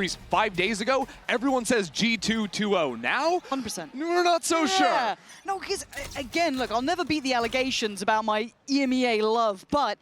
5 days ago, everyone says G2 2-0. Now, 100%. We're not so sure. No, because, again, look, I'll never beat the allegations about my EMEA love, but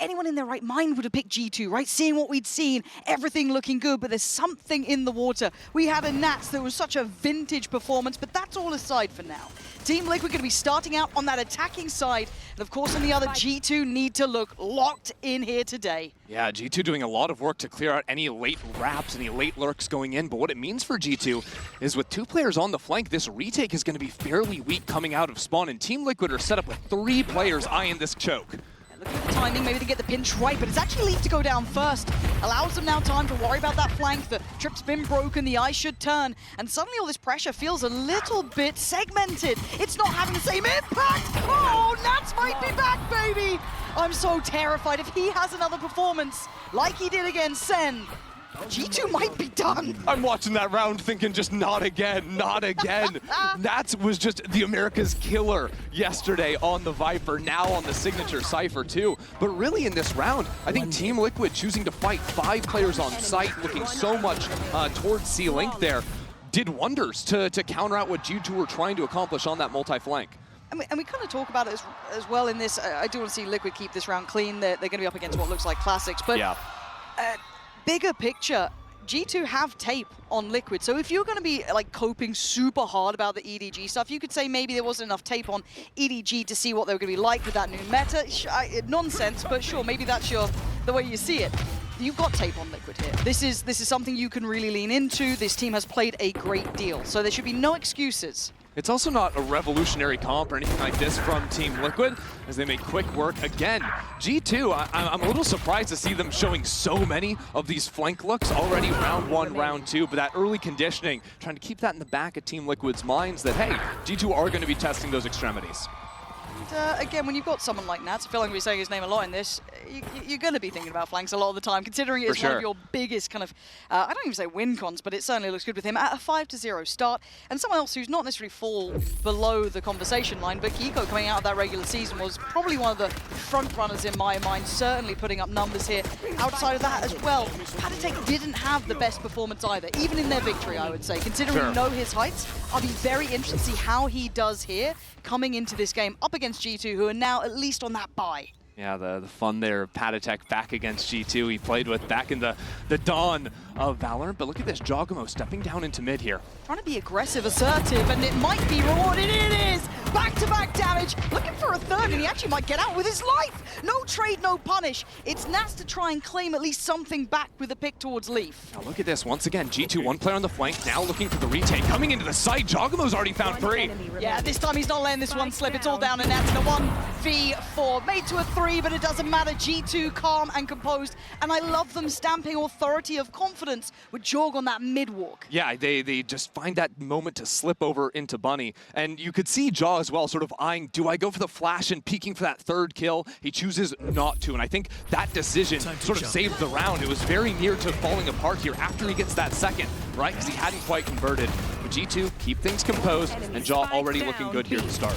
anyone in their right mind would have picked G2, right? Seeing what we'd seen, everything looking good, but there's something in the water. We had a Nats that was such a vintage performance, but that's all aside for now. Team Liquid going to be starting out on that attacking side, and of course on the other, G2 need to look locked in here today. Yeah, G2 doing a lot of work to clear out any late wraps, any late lurks going in, but what it means for G2 is with 2 players on the flank, this retake is going to be fairly weak coming out of spawn, and Team Liquid are set up with 3 players eyeing this choke. Looking at the timing, maybe they get the pinch right, but it's actually Leaf to go down first. Allows them now time to worry about that flank. The trip's been broken, the eye should turn, and suddenly all this pressure feels a little bit segmented. It's not having the same impact. Oh, Nats might be back, baby! I'm so terrified. If he has another performance like he did against Sen, G2 might be done. I'm watching that round thinking just not again, not again. That was just the America's killer yesterday on the Viper, now on the signature Cypher too. But really in this round, I think Team Liquid choosing to fight 5 players on site, looking so much towards C-Link there, did wonders to counter out what G2 were trying to accomplish on that multi-flank. And we kind of talk about it as well in this. I do want to see Liquid keep this round clean. They're going to be up against what looks like classics. But yeah. Bigger picture, G2 have tape on Liquid, so if you're going to be like coping super hard about the EDG stuff, you could say maybe there wasn't enough tape on EDG to see what they were going to be like with that new meta. Nonsense, but sure, maybe that's the way you see it. You've got tape on Liquid here. This is something you can really lean into. This team has played a great deal, so there should be no excuses. It's also not a revolutionary comp or anything like this from Team Liquid, as they make quick work again. G2, I'm a little surprised to see them showing so many of these flank looks already round 1, round 2, but that early conditioning, trying to keep that in the back of Team Liquid's minds that, hey, G2 are going to be testing those extremities. Again, when you've got someone like Nats, I feel like I'm going to be saying his name a lot in this, you're going to be thinking about flanks a lot of the time, considering it's one of your biggest kind of, I don't even say win cons, but it certainly looks good with him at a 5-0 start. And someone else who's not necessarily fall below the conversation line, but Kiko coming out of that regular season was probably one of the front runners in my mind, certainly putting up numbers here. Outside of that as well, Patatech didn't have the best performance either, even in their victory, I would say. Considering we know his heights, I'll be very interested to see how he does here coming into this game up against G2, who are now at least on that bye. Yeah, the fun there of Patatech back against G2 he played with back in the dawn of Valorant. But look at this, Jogamo stepping down into mid here. Trying to be aggressive, assertive, and it might be rewarded. It is! Back-to-back damage, looking for a third, and he actually might get out with his life! No trade, no punish. It's Nats to try and claim at least something back with a pick towards Leaf. Now look at this, once again, G2, 1 player on the flank, now looking for the retake. Coming into the site, Jogamo's already found 3. Yeah, this time he's not letting this one slip. It's all down to Nats in a 1v4. Made to a 3, but it doesn't matter. G2 calm and composed, and I love them stamping authority of confidence with Jorg on that mid-walk. Yeah, they just find that moment to slip over into Bunny, and you could see Jaw as well sort of eyeing, do I go for the flash and peeking for that 3rd kill? He chooses not to, and I think that decision sort of saved the round. It was very near to falling apart here after he gets that 2nd, right? Because he hadn't quite converted. But G2 keep things composed, and Jaw already looking good here to start.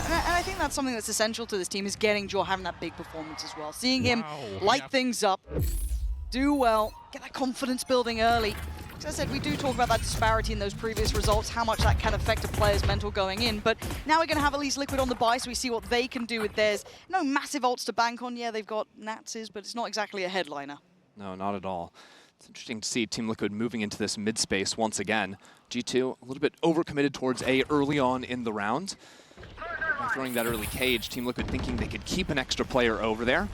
And I think that's something that's essential to this team, is getting Jaw having that big performance as well. Seeing him light things up, do well, get that confidence building early. As I said, we do talk about that disparity in those previous results, how much that can affect a player's mental going in, but now we're going to have at least Liquid on the bye, so we see what they can do with theirs. No massive ults to bank on. Yeah, they've got Natses, but it's not exactly a headliner. No, not at all. It's interesting to see Team Liquid moving into this mid space once again. G2 a little bit overcommitted towards A early on in the round. By throwing that early cage, Team Liquid thinking they could keep an extra player over there.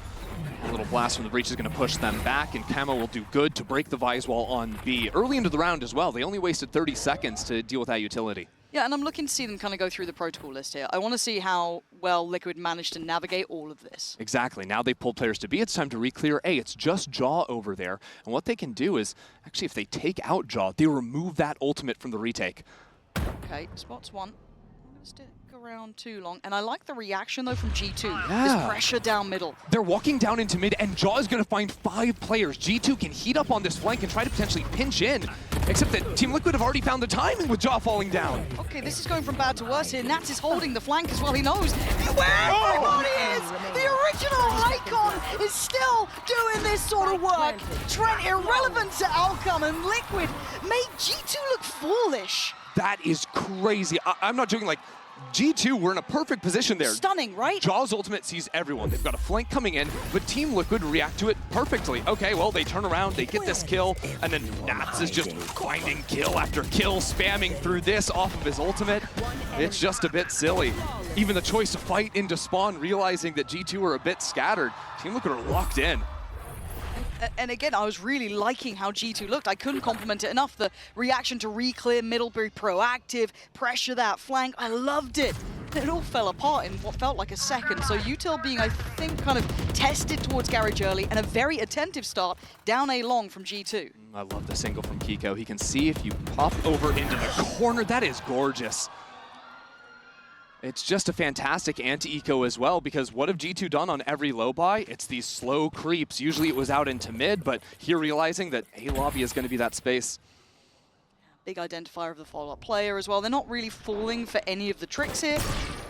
A little blast from the breach is going to push them back, and Camo will do good to break the Vise wall on B. Early into the round as well, they only wasted 30 seconds to deal with that utility. Yeah, and I'm looking to see them kind of go through the protocol list here. I want to see how well Liquid managed to navigate all of this. Exactly. Now they've pulled players to B. It's time to re-clear A. It's just Jaw over there. And what they can do is, actually, if they take out Jaw, they remove that ultimate from the retake. Okay, spots 1. Stick around too long. And I like the reaction, though, from G2. Yeah. This pressure down middle. They're walking down into mid, and Jaw is going to find 5 players. G2 can heat up on this flank and try to potentially pinch in, except that Team Liquid have already found the timing with Jaw falling down. Okay, this is going from bad to worse here. Nats is holding the flank as well. He knows where everybody is. The original icon is still doing this sort of work. Trent, irrelevant to outcome, and Liquid made G2 look foolish. That is crazy. I'm not joking, like, G2 were in a perfect position there. Stunning, right? Jaw's ultimate sees everyone. They've got a flank coming in, but Team Liquid react to it perfectly. Okay, well, they turn around, they get this kill, and then Nats is just finding kill after kill, spamming through this off of his ultimate. It's just a bit silly. Even the choice to fight into spawn, realizing that G2 are a bit scattered. Team Liquid are locked in. And again, I was really liking how G2 looked. I couldn't compliment it enough. The reaction to re-clear middle, very proactive, pressure that flank. I loved it. It all fell apart in what felt like a second. So Util being, I think, kind of tested towards garage early, and a very attentive start down A long from G2. I love the single from Kiko. He can see if you pop over into the corner. That is gorgeous. It's just a fantastic anti-eco as well, because what have G2 done on every low buy? It's these slow creeps. Usually it was out into mid, but here realizing that A lobby is going to be that space. Big identifier of the follow-up player as well. They're not really falling for any of the tricks here.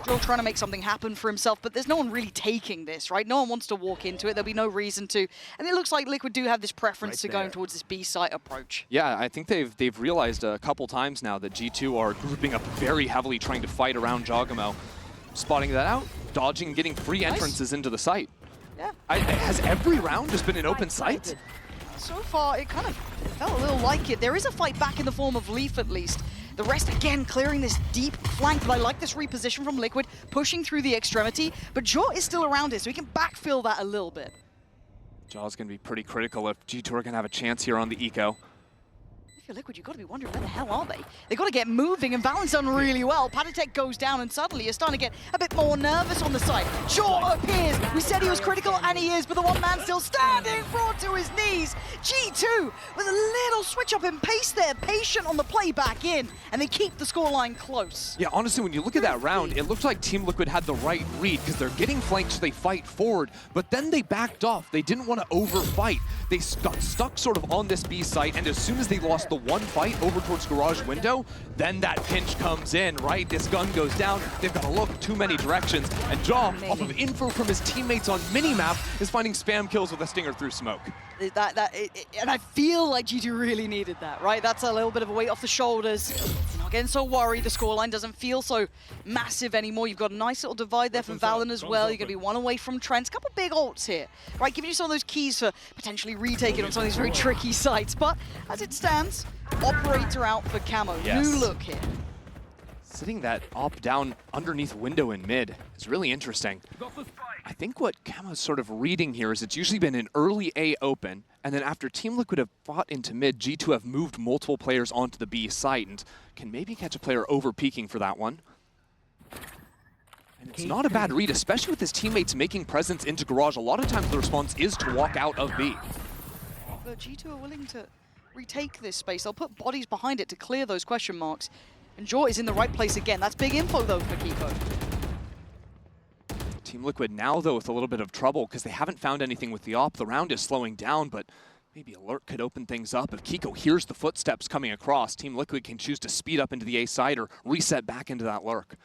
Joel trying to make something happen for himself, but there's no one really taking this, right? No one wants to walk into it. There'll be no reason to. And it looks like Liquid do have this preference to going towards this B site approach. Yeah, I think they've realized a couple times now that G2 are grouping up very heavily, trying to fight around Jawgamo. Spotting that out, dodging, getting free entrances into the site. Yeah. Has every round just been an open site? So far, it kind of felt a little like it. There is a fight back in the form of Leaf, at least. The rest, again, clearing this deep flank, but I like this reposition from Liquid, pushing through the extremity, but Jaw is still around it, so he can backfill that a little bit. Jaw's going to be pretty critical if G2 are going to have a chance here on the eco. If you're Liquid, you've got to be wondering, where the hell are they? They've got to get moving, and Valorant's done really well. Patatek goes down, and suddenly you're starting to get a bit more nervous on the side. Jaw appears. We said he was critical, and he is, but the one man still standing, brought to his knees. G2 with a little switch up in pace there, patient on the play back in, and they keep the scoreline close. Yeah, honestly, when you look at that round, it looked like Team Liquid had the right read, because they're getting flanked, so they fight forward, but then they backed off. They didn't want to overfight. They got stuck sort of on this B site, and as soon as they lost the one fight over towards garage window, then that pinch comes in, right? This gun goes down. They've got to look too many directions, and Jaw, off of info from his teammates on minimap, is finding spam kills with a stinger through smoke. And I feel like G2 really needed that, right? That's a little bit of a weight off the shoulders. You're not getting so worried. The scoreline doesn't feel so massive anymore. You've got a nice little divide there from Valen as well. You're going to be one away from Trent. A couple big ults here, right? Giving you some of those keys for potentially retaking on some of these very tricky sites. But as it stands, operator out for Camo. Yes. New look here. Sitting that op down underneath window in mid is really interesting. I think what Camo's sort of reading here is it's usually been an early A open, and then after Team Liquid have fought into mid, G2 have moved multiple players onto the B site and can maybe catch a player over peeking for that one. And it's not a bad read, especially with his teammates making presence into garage. A lot of times the response is to walk out of B. But G2 are willing to retake this space. They'll put bodies behind it to clear those question marks. And Jaw is in the right place again. That's big info, though, for Kiko. Team Liquid now, though, with a little bit of trouble because they haven't found anything with the op. The round is slowing down, but maybe Alert could open things up. If Kiko hears the footsteps coming across, Team Liquid can choose to speed up into the A side or reset back into that lurk.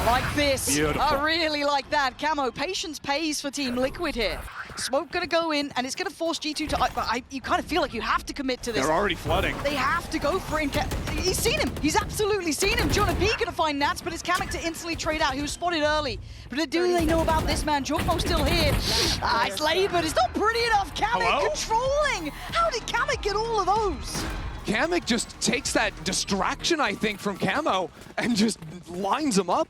Like this. Beautiful. I really like that. Camo, patience pays for Team Liquid here. Smoke gonna go in, and it's gonna force G2 to... you kind of feel like you have to commit to this. They're already flooding. They have to go for it. He's seen him. He's absolutely seen him. Jonah B gonna find Nats, but it's Kamek to instantly trade out. He was spotted early. But do they know about this man? Jogmo's still here. It's laid, but it's not pretty enough. Kamek controlling. How did Kamek get all of those? Kamek just takes that distraction, I think, from Camo and just lines him up.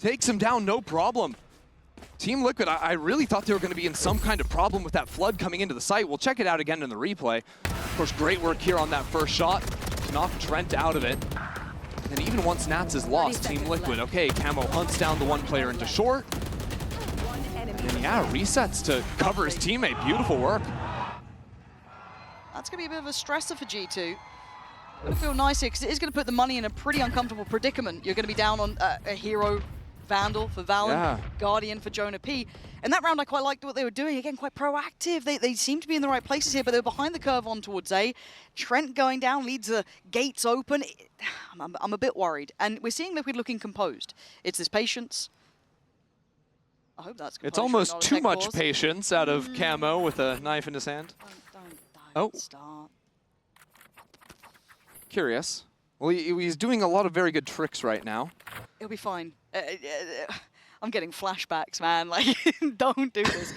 Takes him down, no problem. Team Liquid, I really thought they were going to be in some kind of problem with that flood coming into the site. We'll check it out again in the replay. Of course, great work here on that first shot. Knock Trent out of it. And even once Nats is lost, Team Liquid, okay, Camo hunts down the one player into short. And yeah, resets to cover his teammate. Beautiful work. That's going to be a bit of a stressor for G2. Gonna feel nice here, because it is going to put the money in a pretty uncomfortable predicament. You're going to be down on a hero Vandal for Valen, Guardian for Jonah P. And that round, I quite liked what they were doing. Again, quite proactive. They seem to be in the right places here, but they're behind the curve on towards A. Trent going down leads the gates open. I'm a bit worried. And we're seeing Liquid looking composed. It's this patience. I hope that's composure. It's almost too much pause. patience out of Camo with a knife in his hand. Don't start. Curious. Well, he's doing a lot of very good tricks right now. It'll be fine. I'm getting flashbacks, man. Like, don't do this.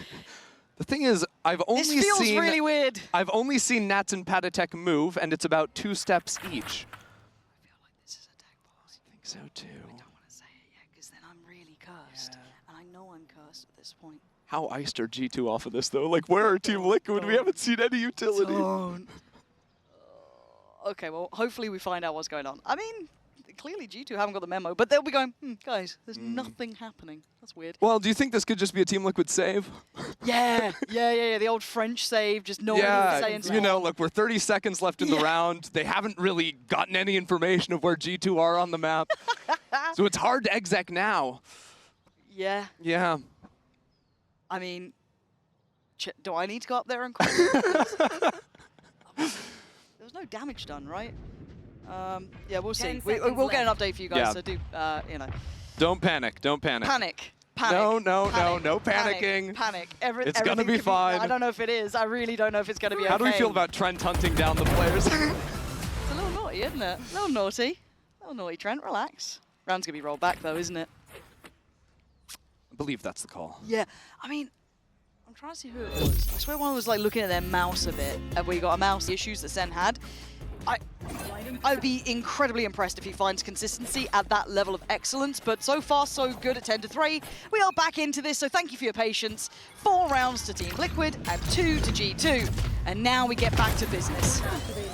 The thing is, I've only This feels really weird. I've only seen Nats and Patatek move, and it's about 2 steps each. I feel like this is a tech pause. I think so too. I don't want to say it yet, because then I'm really cursed. Yeah. And I know I'm cursed at this point. How iced are G2 off of this, though? Like, where are Team Liquid? We haven't seen any utility. Don't. Okay, well, hopefully we find out what's going on. I mean, clearly G2 haven't got the memo, but they'll be going, guys, there's nothing happening. That's weird. Well, do you think this could just be a Team Liquid save? Yeah. The old French save, just no one to say you know, look, we're 30 seconds left in the round. They haven't really gotten any information of where G2 are on the map. So it's hard to exec now. Yeah. Yeah. I mean, do I need to go up there and call There was no damage done, right? Yeah, we'll see. We'll get an update for you guys, so do, you know. Don't panic, don't panic. Panic. No panicking. Panic. It's gonna be fine. I don't know if it is. I really don't know if it's gonna be okay. How do we feel about Trent hunting down the players? It's a little naughty, isn't it? A little naughty. A little naughty, Trent. Relax. Round's gonna be rolled back, though, isn't it? I believe that's the call. Yeah. I mean, I'm trying to see who it was. I swear one was like looking at their mouse a bit. We got a mouse issues that Sen had. I'd be incredibly impressed if he finds consistency at that level of excellence, but so far so good at 10-3. We are back into this, so thank you for your patience. 4 rounds to Team Liquid and 2 to G2, and now we get back to business.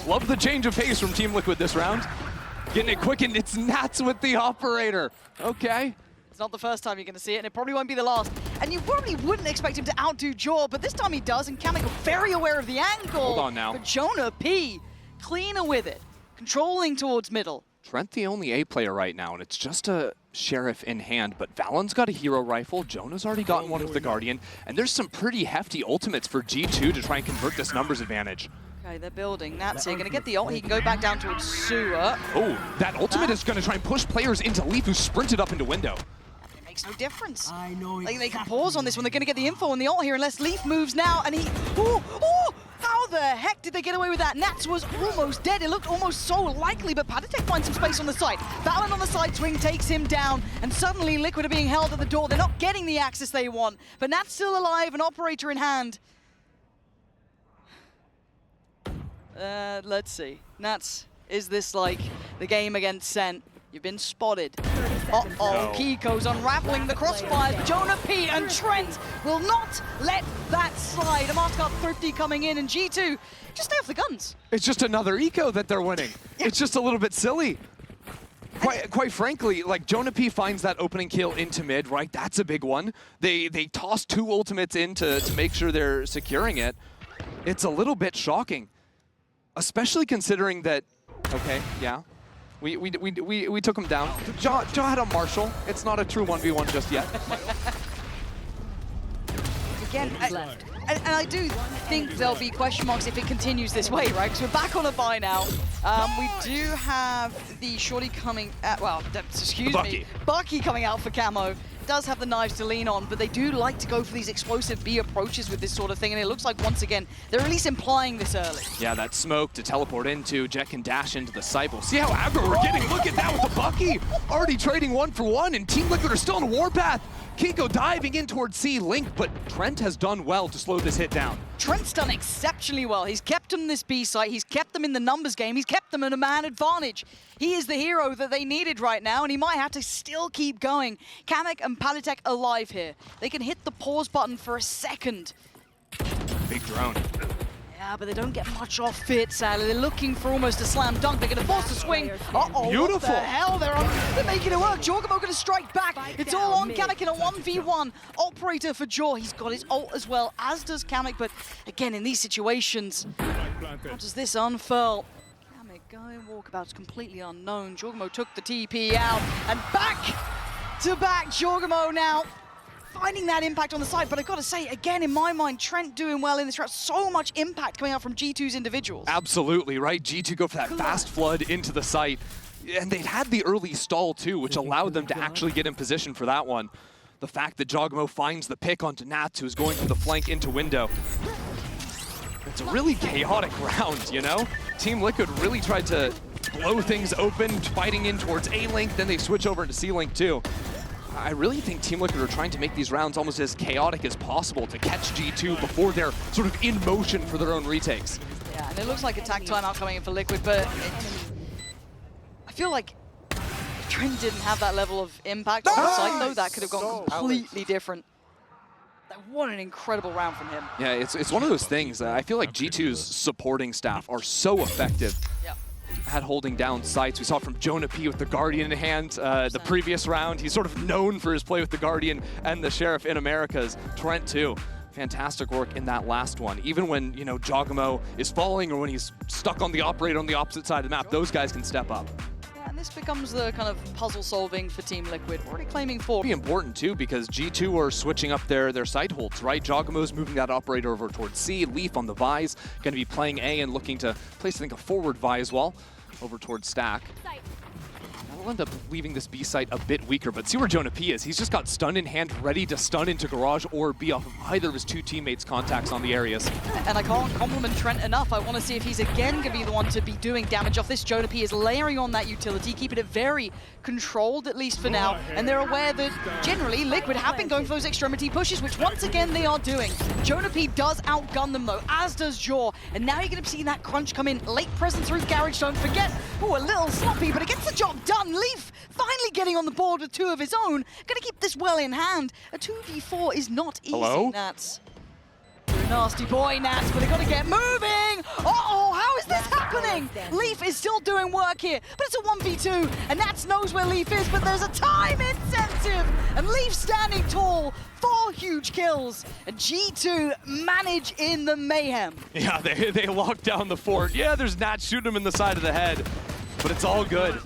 Love the change of pace from Team Liquid this round. Getting it quick, and it's Nats with the operator. Okay. It's not the first time you're going to see it, and it probably won't be the last. And you probably wouldn't expect him to outdo Jaw, but this time he does, and Kamek very aware of the angle. Hold on now. But Jonah P, cleaner with it, controlling towards middle. Trent the only A player right now, and it's just a Sheriff in hand, but Valen's got a hero rifle, Jonah's already gotten one with the Guardian, and there's some pretty hefty ultimates for G2 to try and convert this numbers advantage. Okay, they're building. Nats here, going to get the ult. He can go back down towards Sewer. Oh, that ultimate is going to try and push players into Leaf, who sprinted up into window. Makes no difference. I know. Like, they can pause on this one. They're going to get the info on the ult here unless Leaf moves now. And he... How the heck did they get away with that? Nats was almost dead. It looked almost so likely, but Patatek finds some space on the side. Valen on the side swing takes him down, and suddenly Liquid are being held at the door. They're not getting the access they want, but Nats still alive, an operator in hand. Let's see. Nats, is this like the game against Sen? You've been spotted. Uh-oh, Kiko's unraveling the crossfire. Jonah P and Trent will not let that slide. A Mastercard Thrifty coming in, and G2 just stay off the guns. It's just another eco that they're winning. Yeah. It's just a little bit silly. Quite frankly, like Jonah P finds that opening kill into mid, right? That's a big one. They toss 2 ultimates in to make sure they're securing it. It's a little bit shocking, especially considering that, okay, yeah. We took him down. Jaw had a Marshall. It's not a true 1v1 just yet. Again, and I do think there'll be question marks if it continues this way, right? Because we're back on a bye now. We do have the shorty coming, Bucky coming out for Camo. Does have the knives to lean on, but they do like to go for these explosive B approaches with this sort of thing, and it looks like, once again, they're at least implying this early. Yeah, that smoke to teleport into. Jet can dash into the site. We'll see how aggro we're getting. Look at that with the Bucky! Already trading 1 for 1, and Team Liquid are still on a warpath. Kiko diving in towards C Link, but Trent has done well to slow this hit down. Trent's done exceptionally well. He's kept them in this B site. He's kept them in the numbers game. He's kept them in a man advantage. He is the hero that they needed right now, and he might have to still keep going. Kamek and Patatek alive here. They can hit the pause button for a second. Big drone. Yeah, but they don't get much off it, sadly. They're looking for almost a slam dunk. They're going to force a swing. Uh-oh, beautiful. What the hell? They're making it work. Jorgamo going to strike back. It's all on Kamek in a 1v1. Operator for Jaw. He's got his ult as well, as does Kamek. But again, in these situations, how does this unfurl? Kamek going walkabouts completely unknown. Jorgamo took the TP out, and back to back Jorgamo now. Finding that impact on the side, but I've got to say, again, in my mind, Trent doing well in this round. So much impact coming out from G2's individuals. Absolutely, right? G2 go for that fast flood into the site. And they'd had the early stall, too, which allowed them to actually get in position for that one. The fact that Jorgamo finds the pick onto Nats, who's going from the flank into window. It's a really chaotic round, you know? Team Liquid really tried to blow things open, fighting in towards A-Link, then they switch over into C-Link, too. I really think Team Liquid are trying to make these rounds almost as chaotic as possible to catch G2 before they're sort of in motion for their own retakes. Yeah, and it looks like attack timeout coming in for Liquid, but I feel like if Trent didn't have that level of impact on the site, though, that could have gone completely different. What an incredible round from him. Yeah, it's one of those things. I feel like G2's supporting staff are so effective at holding down sites. We saw from Jonah P with the Guardian in hand the previous round. He's sort of known for his play with the Guardian and the Sheriff in Americas. Trent too. Fantastic work in that last one. Even when, you know, Jorgamo is falling or when he's stuck on the operator on the opposite side of the map, those guys can step up. And this becomes the kind of puzzle solving for Team Liquid. Already claiming 4. Be important too, because G2 are switching up their site holds, right? Jorgamo's moving that operator over towards C. Leaf on the Vise, going to be playing A and looking to place, I think, a forward Vi as well, over towards Stack. That'll end up leaving this B site a bit weaker, but see where Jonah P is. He's just got stun in hand, ready to stun into Garage or B off of either of his 2 teammates' contacts on the areas. And I can't compliment Trent enough. I want to see if he's again going to be the one to be doing damage off this. Jonah P is layering on that utility, keeping it very controlled, at least for now. And they're aware that generally Liquid have been going for those extremity pushes, which once again they are doing. Jonah P does outgun them though, as does Jaw. And now you're going to see that crunch come in. Late presence through Garage, don't forget. Oh, a little sloppy, but it gets the job done. Leaf finally getting on the board with 2 of his own. Going to keep this well in hand. A 2v4 is not easy, Nats. You're a nasty boy, Nats, but they got to get moving. Uh-oh, how is this happening? Leaf is still doing work here, but it's a 1v2, and Nats knows where Leaf is, but there's a time incentive, and Leaf standing tall. 4 huge kills, and G2 manage in the mayhem. Yeah, they lock down the fort. Yeah, there's Nats shooting him in the side of the head, but it's all good.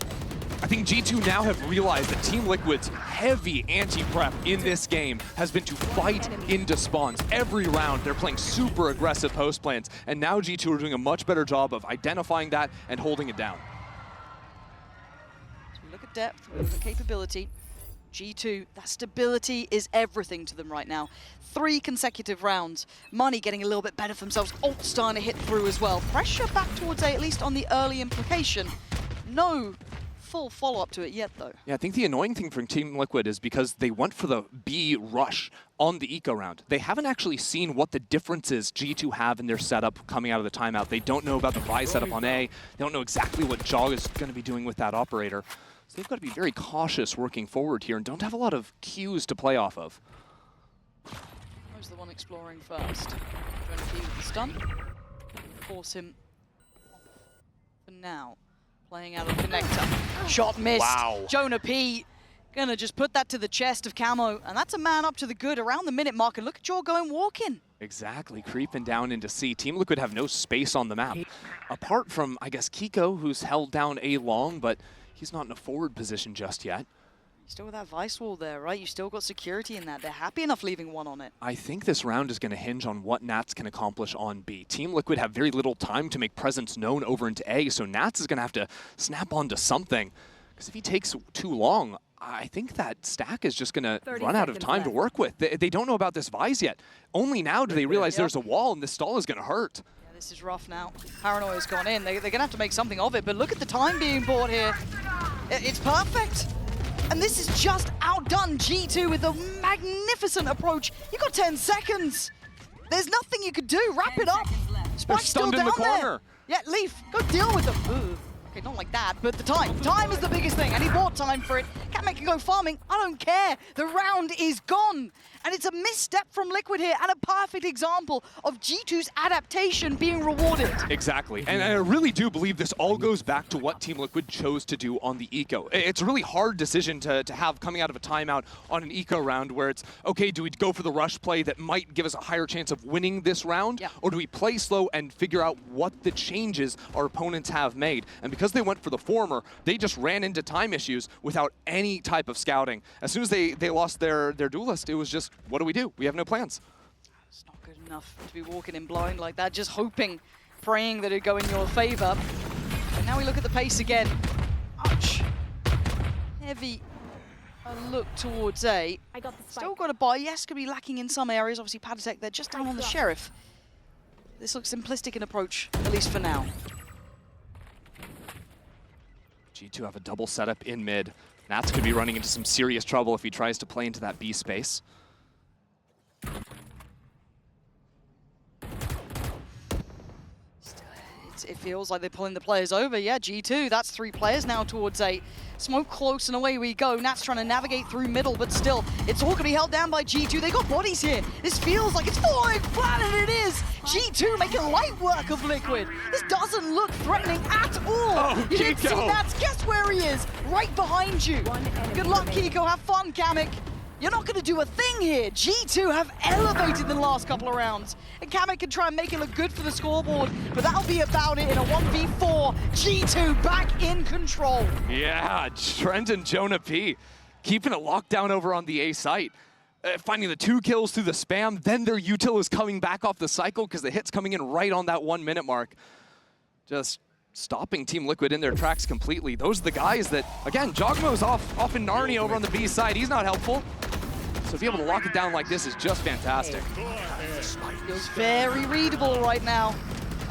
I think G2 now have realized that Team Liquid's heavy anti-prep in this game has been to fight into spawns. Every round, they're playing super aggressive post plans, and now G2 are doing a much better job of identifying that and holding it down. So we look at depth, we look at capability. G2, that stability is everything to them right now. 3 consecutive rounds. Money getting a little bit better for themselves. Ult starting to hit through as well. Pressure back towards A, at least on the early implication. No full follow-up to it yet, though. Yeah, I think the annoying thing from Team Liquid is because they went for the B rush on the eco round. They haven't actually seen what the differences G2 have in their setup coming out of the timeout. They don't know about the Vi setup on A. They don't know exactly what Jog is going to be doing with that operator. So they've got to be very cautious working forward here and don't have a lot of cues to play off of. Who's the one exploring first? Trying to be with the stun. Force him off for now. Playing out of connector. Shot missed. Wow. Jonah P gonna just put that to the chest of Camo, and that's a man up to the good around the minute mark. And look at Jaw going walking. Exactly, creeping down into C. Team Liquid have no space on the map. Apart from, I guess, Kiko, who's held down A long, but he's not in a forward position just yet. Still with that Vice wall there, right? You still got security in that. They're happy enough leaving 1 on it. I think this round is going to hinge on what Nats can accomplish on B. Team Liquid have very little time to make presence known over into A, so Nats is going to have to snap onto something. Because if he takes too long, I think that Stack is just going to run out of time to work with. They don't know about this Vise yet. Only now do they realize there's a wall and this stall is going to hurt. Yeah, this is rough now. Paranoia's gone in. They're going to have to make something of it, but look at the time being bought here. It's perfect. And this is just outdone G2 with a magnificent approach. You got 10 seconds. There's nothing you could do. Wrap it up. Spike's still down there. Yeah, Leaf, go deal with them. Ooh. Okay, not like that, but the time. Time is the biggest thing. I need more time for it. Kamek can go farming. I don't care. The round is gone. And it's a misstep from Liquid here and a perfect example of G2's adaptation being rewarded. Exactly. And I really do believe this all goes back to what Team Liquid chose to do on the eco. It's a really hard decision to have coming out of a timeout on an eco round where it's, okay, do we go for the rush play that might give us a higher chance of winning this round? Yeah. Or do we play slow and figure out what the changes our opponents have made? And because they went for the former, they just ran into time issues without any type of scouting. As soon as they lost their duelist, it was just, what do? We have no plans. It's not good enough to be walking in blind like that, just hoping, praying that it'd go in your favor. And now we look at the pace again. Much heavy a look towards A. I got the spike. Still got a buy. Yes, could be lacking in some areas. Obviously, Padisek, they're just down on the Sheriff. This looks simplistic in approach, at least for now. G2 have a double setup in mid. Nats could be running into some serious trouble if he tries to play into that B space. It feels like they're pulling the players over. Yeah, G2, that's 3 players now towards A. Smoke close and away we go. Nats trying to navigate through middle, but still, it's all going to be held down by G2. They got bodies here. This feels like it's falling flat, and it is. G2 making light work of Liquid. This doesn't look threatening at all. Oh, you didn't see Kiko. Nats. Guess where he is? Right behind you. Good luck, Kiko. Have fun, Kamek. You're not going to do a thing here. G2 have elevated the last couple of rounds. And Kamek can try and make it look good for the scoreboard, but that'll be about it in a 1v4. G2 back in control. Yeah, Trent and Jonah P keeping it locked down over on the A site. Finding the 2 kills through the spam, then their util is coming back off the cycle because the hit's coming in right on that 1 minute mark. Just stopping Team Liquid in their tracks completely. Those are the guys that, again, Jogmo's off in Narnia over on the B side. He's not helpful. So to be able to lock it down like this is just fantastic. Feels very readable right now.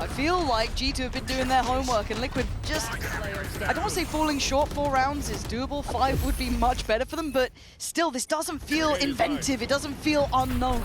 I feel like G2 have been doing their homework and Liquid just, I don't want to say falling short. 4 rounds is doable. 5 would be much better for them, but still, this doesn't feel inventive. It doesn't feel unknown.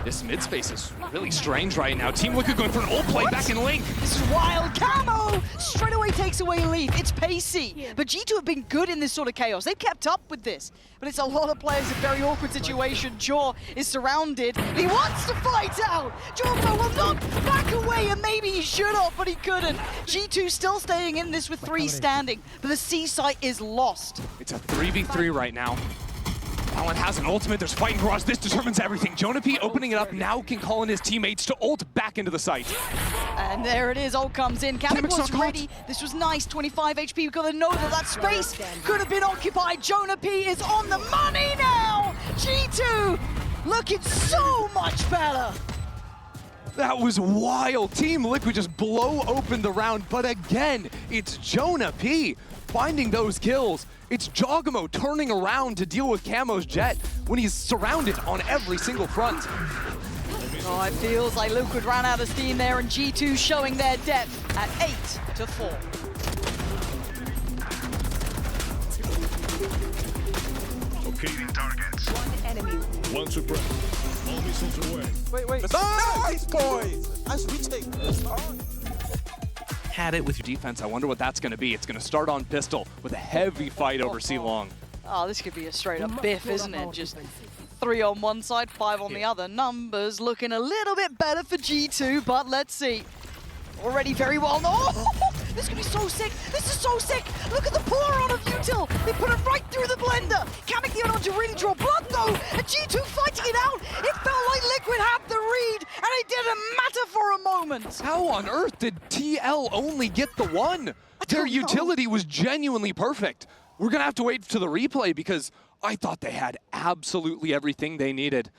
This mid space is really strange right now. Team Liquid going for an ult play back in Link. This is wild. Camo straight away takes away Leaf. It's pacey. But G2 have been good in this sort of chaos. They've kept up with this. But it's a lot of players in a very awkward situation. Jaw is surrounded. He wants to fight out. Jogmo will knock back away, and maybe he should have, but he couldn't. G2 still staying in this with 3 standing. But the C site is lost. It's a 3v3 right now. Alan has an ultimate, there's fighting garage, this determines everything. Jonah P opening it up now can call in his teammates to ult back into the site. And there it is, ult comes in. Kamek was ready, this was nice, 25 HP. We've got to know that that space could have been occupied. Jonah P is on the money now! G2 looking so much better. That was wild. Team Liquid just blow open the round, but again, it's Jonah P finding those kills. It's Jogmo turning around to deal with Camo's jet when he's surrounded on every single front. Oh, it feels like Liquid ran out of steam there, and G2 showing their depth at 8-4. Locating targets. 1 enemy. 1 suppressed. All missiles away. Wait. Nice, boys! Nice retake. Had it with your defense. I wonder what that's going to be. It's going to start on pistol with a heavy fight over C-Long. Oh, this could be a straight-up biff, isn't it? Just 3 on one side, 5 on the other. Numbers looking a little bit better for G2, but let's see. Already very well. Oh, this could be so sick. This is so sick. Look at the pour on of util. They put it right through the blender. Kamek the on to really draw blood though. And G2 fighting it out. It felt like Liquid had the read, and it didn't matter for a moment. How on earth did TL only get the 1? Their utility was genuinely perfect. We're going to have to wait to the replay because I thought they had absolutely everything they needed.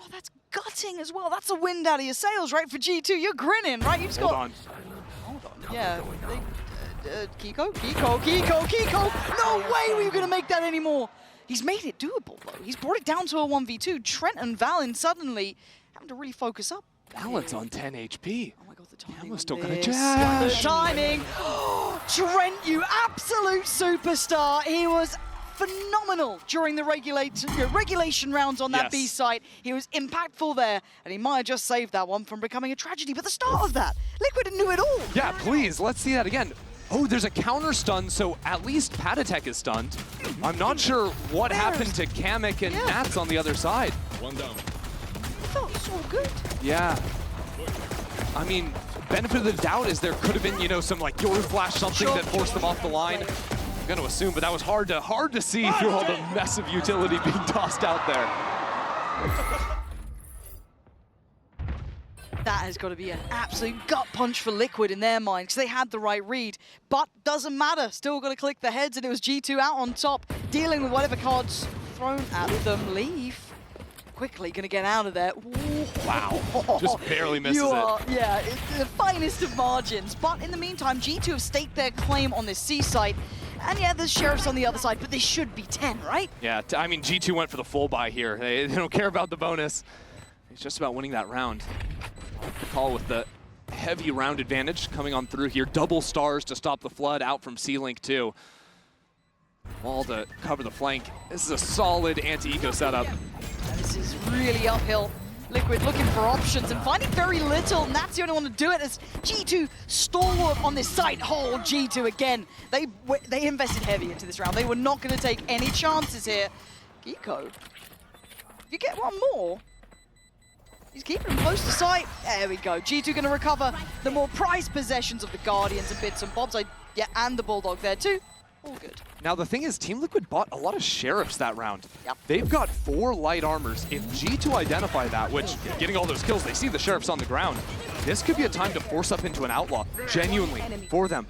Oh, that's gutting as well. That's a wind out of your sails, right, for G2. You're grinning, right? You just Hold got... on. Hold on. Yeah. Kiko? No way were you going to make that anymore. He's made it doable, though. He's brought it down to a 1v2. Trent and Valen suddenly having to really focus up. Valent's on 10 HP. Oh my god, the timing. Camo's on still gonna this. dash. The timing. Trent, you absolute superstar. He was phenomenal during the regulation rounds on that Yes. B site. He was impactful there, and he might have just saved that one from becoming a tragedy. But the start of that, Liquid knew it all. Yeah, please, let's see that again. Oh, there's a counter stun, so at least Patatek is stunned. I'm not sure what happened to Kamek and Nats on the other side. One down. I thought it was all good. Yeah. I mean, benefit of the doubt is there could have been, you know, some like Yoru Flash something that forced them off the line. I'm gonna assume, but that was hard to see through all the mess of utility being tossed out there. That has got to be an absolute gut punch for Liquid in their mind, because they had the right read. But doesn't matter, still got to click the heads, and it was G2 out on top, dealing with whatever cards thrown at them. Leaf quickly going to get out of there. Ooh. Wow, just barely misses it. Yeah, it's the finest of margins. But in the meantime, G2 have staked their claim on this C site. And yeah, there's Sheriffs on the other side, but they should be 10, right? Yeah, I mean, G2 went for the full buy here. They don't care about the bonus. It's just about winning that round. Call with the heavy round advantage coming on through here. Double stars to stop the flood out from C-Link too. Wall to cover the flank. This is a solid anti-eco setup. This is really uphill. Liquid looking for options and finding very little, and that's the only one to do it as G2 stalwart on this site. Oh, G2 again. They invested heavy into this round. They were not going to take any chances here. Geeko, you get one more. He's keeping him close to sight. There we go. G2 going to recover the more prized possessions of the Guardians and bits and bobs. Yeah, and the Bulldog there too. All good. Now the thing is, Team Liquid bought a lot of Sheriffs that round. Yep. They've got 4 light armors. If G2 identify that, which getting all those kills, they see the Sheriffs on the ground. This could be a time to force up into an Outlaw, genuinely, for them.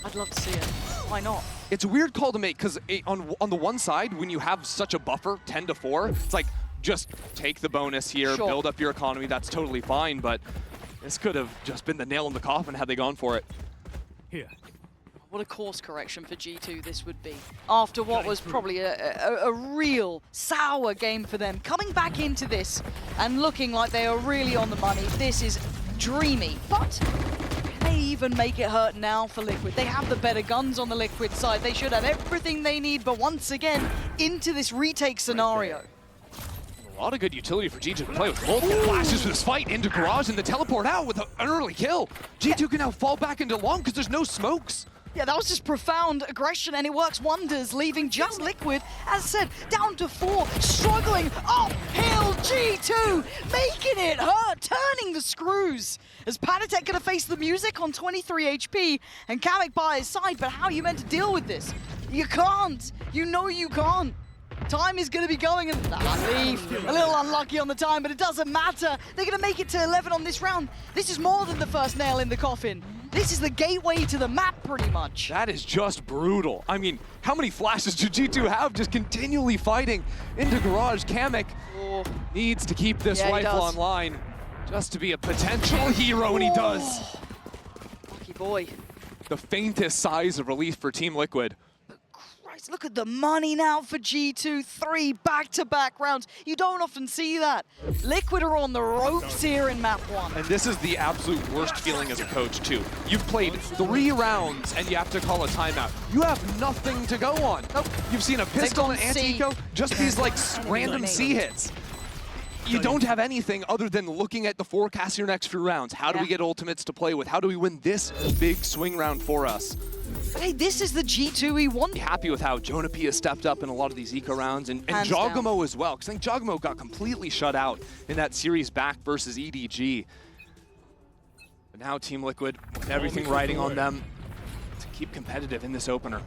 I'd love to see it. Why not? It's a weird call to make, because on the one side, when you have such a buffer, 10 to 4, it's like, just take the bonus here, Sure. build up your economy, that's totally fine, but this could have just been the nail in the coffin had they gone for it. Here. What a course correction for G2 this would be. After what was probably a real sour game for them, coming back into this and looking like they are really on the money, this is dreamy. But can they even make it hurt now for Liquid? They have the better guns on the Liquid side. They should have everything they need, but once again, into this retake scenario. A lot of good utility for G2 to play with. Multiple flashes for this fight into Garage and the teleport out with an early kill. G2 can now fall back into long because there's no smokes. Yeah, that was just profound aggression, and it works wonders, leaving just Liquid, as I said, down to 4, struggling uphill. G2 making it hurt, turning the screws. As Patatek gonna face the music on 23 HP, and Kamek by his side, but how are you meant to deal with this? You can't. You know you can't. Time is going to be going, and Leaf, a little unlucky on the time, but it doesn't matter. They're going to make it to 11 on this round. This is more than the first nail in the coffin. This is the gateway to the map, pretty much. That is just brutal. I mean, how many flashes do G2 have just continually fighting into Garage? Kamek needs to keep this rifle online just to be a potential hero, and he does. Lucky boy. The faintest size of relief for Team Liquid. Look at the money now for G2, 3 back-to-back rounds. You don't often see that. Liquid are on the ropes here in map 1. And this is the absolute worst feeling as a coach, too. You've played 3 rounds and you have to call a timeout. You have nothing to go on. Nope. You've seen a pistol and anti-eco, just these like random C hits. You don't have anything other than looking at the forecast your next few rounds. How do we get ultimates to play with? How do we win this big swing round for us? Hey, this is the G2 we want. Happy with how Jonapi has stepped up in a lot of these eco rounds, and Jogamo as well, because I think Jogamo got completely shut out in that series back versus EDG. But now Team Liquid, with everything riding on them, to keep competitive in this opener.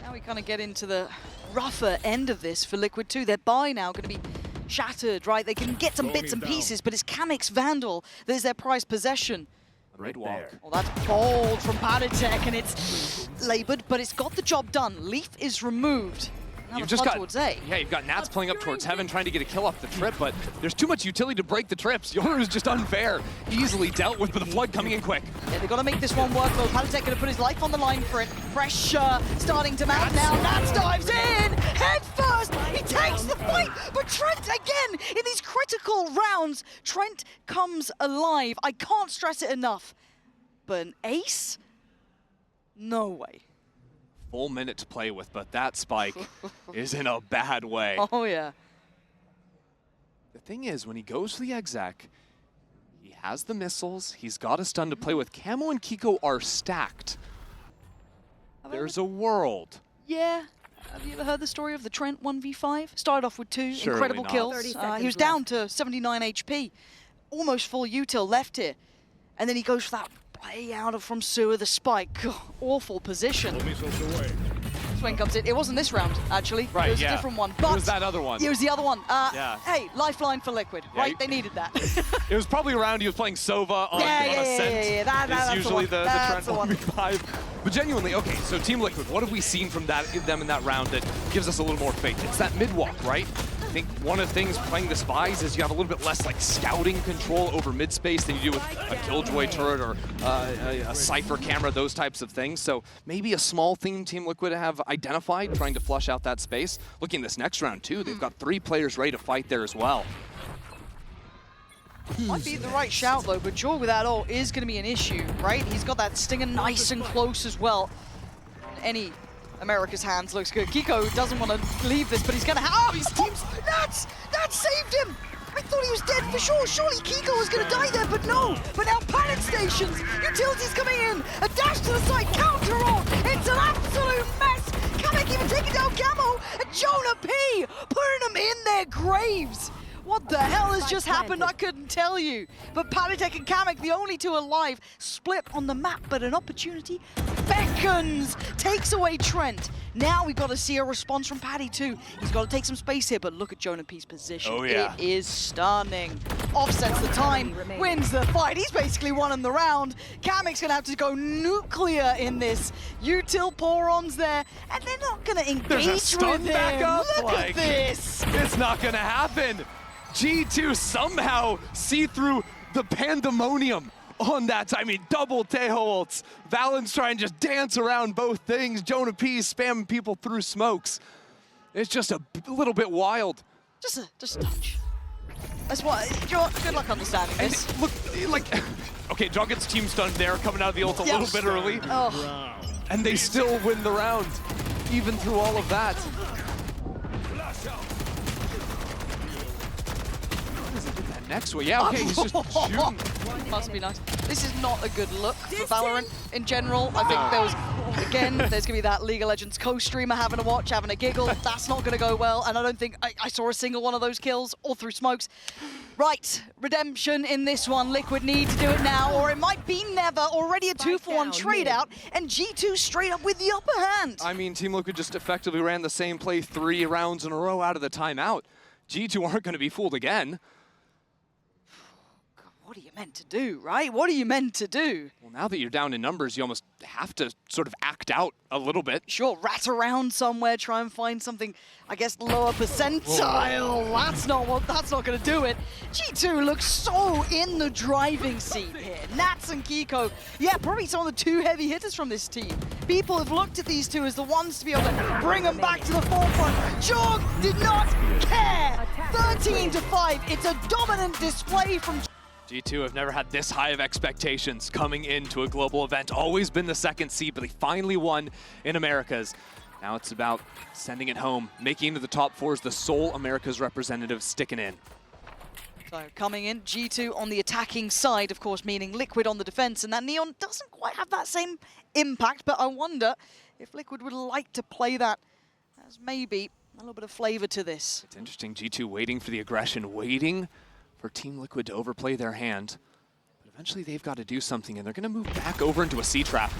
Now we kind of get into the rougher end of this for Liquid too. Their buy now going to be shattered, right? They can get some bits and pieces, but it's Kamek's Vandal that is their prized possession. Right walk. Well, that's bold from Patatek, and it's labored, but it's got the job done. Leaf is removed. Now You've just got towards A. Yeah, you've got Nats playing up towards Heaven, trying to get a kill off the trip, but there's too much utility to break the trips. Yoru is just unfair, easily dealt with the flood coming in quick. Yeah, they've got to make this one work though. Patatek going to put his life on the line for it. Pressure starting to mount now. Nats dives in, head first. He takes the fight, but Trent again in these critical rounds. Trent comes alive. I can't stress it enough. But an ace? No way. Full minute to play with, but that spike is in a bad way. Oh, yeah. The thing is, when he goes for the exec, he has the missiles. He's got a stun to play with. Camo and Kiko are stacked. There's a world. Yeah. Have you ever heard the story of the Trent 1v5? Started off with 2 Surely incredible not. kills. 30 He seconds was down to 79 HP. Almost full util left here. And then he goes for that play out of from sewer, the spike. God, awful position. All missiles away. Swain comes in. It wasn't this round, actually. Right, it was yeah. a different one. But It was that other one. It was the other one. Yeah. Hey, lifeline for Liquid, Yeah, right? They needed that. It was probably around he was playing Sova on Yeah, Ascent. that's It's usually the one. the That's Trent the one. 1v5. But genuinely, okay, so Team Liquid, what have we seen from them in that round that gives us a little more faith? It's that mid-walk, right? I think one of the things playing the Spies is you have a little bit less like scouting control over mid-space than you do with a Killjoy turret or a Cypher camera, those types of things. So maybe a small theme Team Liquid have identified, trying to flush out that space. Looking this next round too, they've got 3 players ready to fight there as well. Might be the right shout though, but Jaw without all is going to be an issue, right? He's got that Stinger nice and close as well. Any America's hands looks good. Kiko doesn't want to leave this, but he's going to have... Oh, his team's... That saved him! I thought he was dead for sure. Surely Kiko was going to die there, but no. But now panic stations. Utilities coming in. A dash to the side. Counter roll. It's an absolute mess. Kamek even taking down Camo. And Jonah P. putting them in their graves. What the hell has just happened? I couldn't tell you. But Palitek and Kamek, the only 2 alive, split on the map, but an opportunity beckons, takes away Trent. Now we've got to see a response from Paddy too. He's got to take some space here, but look at Jonah P's position. Oh, yeah. It is stunning. Offsets the time, wins the fight. He's basically won the round. Kamek's going to have to go nuclear in this. Util Poron's there, and they're not going to engage There's a with stun him. back up. Look Like, at this. It's not going to happen. G2 somehow see through the pandemonium on that. I mean, double Tejo ults. Valen's trying to just dance around both things. Jonah P spamming people through smokes. It's just a little bit wild. Just a touch. That's what. Good luck understanding And this. look, like, okay, John gets team stunned there, coming out of the ult a little bit early. Oh, And they still win the round, even through all of that. Next one, yeah, okay, he's just shooting. must be nice. This is not a good look for Valorant in general. I think there was, again, there's gonna be that League of Legends co-streamer having a watch, having a giggle. That's not gonna go well, and I don't think I saw a single one of those kills, all through smokes. Right, redemption in this one. Liquid need to do it now, or it might be never. Already a 2-for-1 trade out, and G2 straight up with the upper hand. I mean, Team Liquid just effectively ran the same play 3 rounds in a row out of the timeout. G2 aren't gonna be fooled again. What are you meant to do, right? What are you meant to do? Well, now that you're down in numbers, you almost have to sort of act out a little bit. Sure, rat around somewhere, try and find something, I guess, lower percentile. That's not gonna do it. G2 looks so in the driving seat here. Nats and Kiko, yeah, probably some of the 2 heavy hitters from this team. People have looked at these 2 as the ones to be able to bring them back to the forefront. Jog did not care. 13-5, it's a dominant display from G2 have never had this high of expectations coming into a global event. Always been the 2nd seed, but they finally won in Americas. Now it's about sending it home. Making it into the top 4 is the sole Americas representative sticking in. So coming in, G2 on the attacking side, of course, meaning Liquid on the defense, and that Neon doesn't quite have that same impact, but I wonder if Liquid would like to play that as maybe a little bit of flavor to this. It's interesting, G2 waiting for the aggression, waiting for Team Liquid to overplay their hand. But eventually they've got to do something, and they're going to move back over into a C-trap.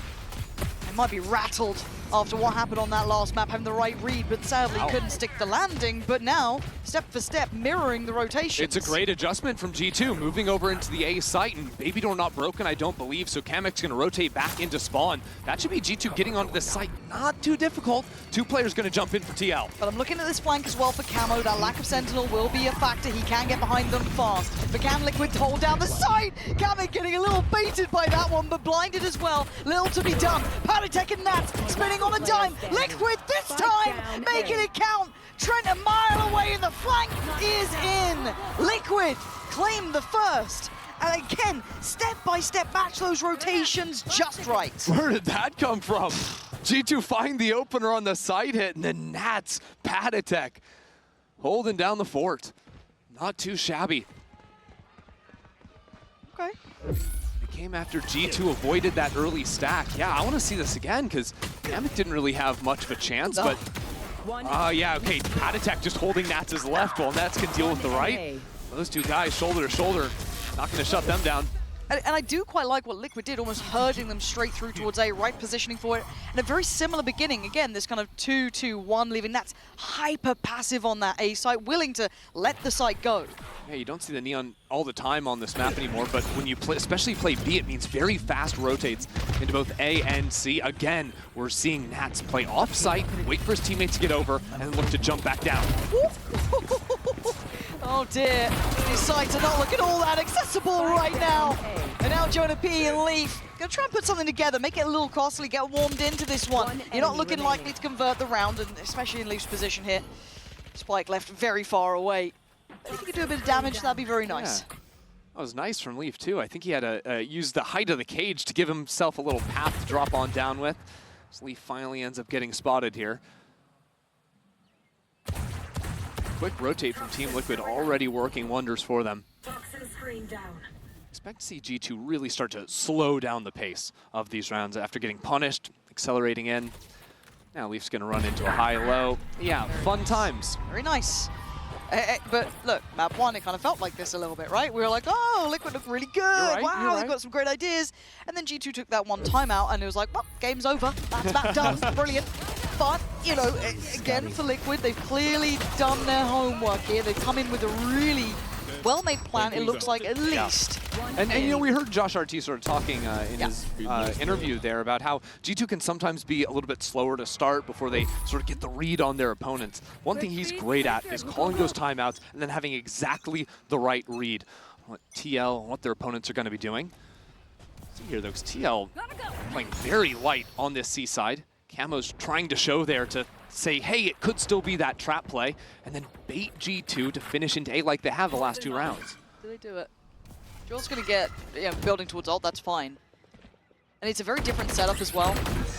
They might be rattled after what happened on that last map, having the right read, but sadly couldn't stick the landing. But now, step for step, mirroring the rotation. It's a great adjustment from G2, moving over into the A site, and Baby Door not broken, I don't believe, so Kamek's going to rotate back into spawn. That should be G2 getting onto this site. Not too difficult. 2 players going to jump in for TL. But I'm looking at this flank as well for Camo. That lack of Sentinel will be a factor. He can get behind them fast. But can Liquid hold down the site? Kamek getting a little baited by that one, but blinded as well. Little to be done. Palitek and Nats spinning on a dime. Liquid this time, making it count. Trent a mile away and the flank is in. Liquid claim the first. And again, step by step, match those rotations just right. Where did that come from? G2 find the opener on the side hit, and then Nats, Patatek, holding down the fort. Not too shabby. Okay. It came after G2 avoided that early stack. Yeah, I want to see this again because Namek didn't really have much of a chance, but yeah, okay, Attack just holding Nats' left while Nats can deal with the right. Those two guys shoulder to shoulder, not going to shut them down. And I do quite like what Liquid did, almost herding them straight through towards A, right positioning for it. And a very similar beginning. Again, this kind of 2-2-1, leaving Nats hyper passive on that A site, willing to let the site go. Yeah, you don't see the Neon all the time on this map anymore, but when you play, especially play B, it means very fast rotates into both A and C. Again, we're seeing Nats play off-site, wait for his teammates to get over, and look to jump back down. Oh dear, these sites are not looking all that accessible right now. And now Jonah P and Leaf gonna try and put something together, make it a little costly, get warmed into this one. You're not looking likely to convert the round, and especially in Leaf's position here. Spike left very far away. If you could do a bit of damage, that'd be very nice. Yeah. That was nice from Leaf too. I think he had to use the height of the cage to give himself a little path to drop on down with. So Leaf finally ends up getting spotted here. Quick rotate from Team Liquid, already working wonders for them. Expect to see G2 really start to slow down the pace of these rounds after getting punished, accelerating in. Now Leaf's going to run into a high-low. Yeah, fun times. Very nice. But look, map one, it kind of felt like this a little bit, right? We were like, oh, Liquid look really good. Right, wow, they've got some great ideas. And then G2 took that one timeout, and it was like, well, game's over. That's map done. Brilliant. But, you know, again, for Liquid, they've clearly done their homework here. They've come in with a really well-made plan, it looks like, at least. And you know, we heard Josh RT sort of talking in his interview there about how G2 can sometimes be a little bit slower to start before they sort of get the read on their opponents. One thing he's great at is calling those timeouts and then having exactly the right read on what TL and what their opponents are going to be doing. See here, though, TL playing very light on this C side. Camo's trying to show there to say, hey, it could still be that trap play, and then bait G2 to finish into A like they have the last two rounds. Do they do it? Joel's going to get building towards ult, that's fine. And it's a very different setup as well.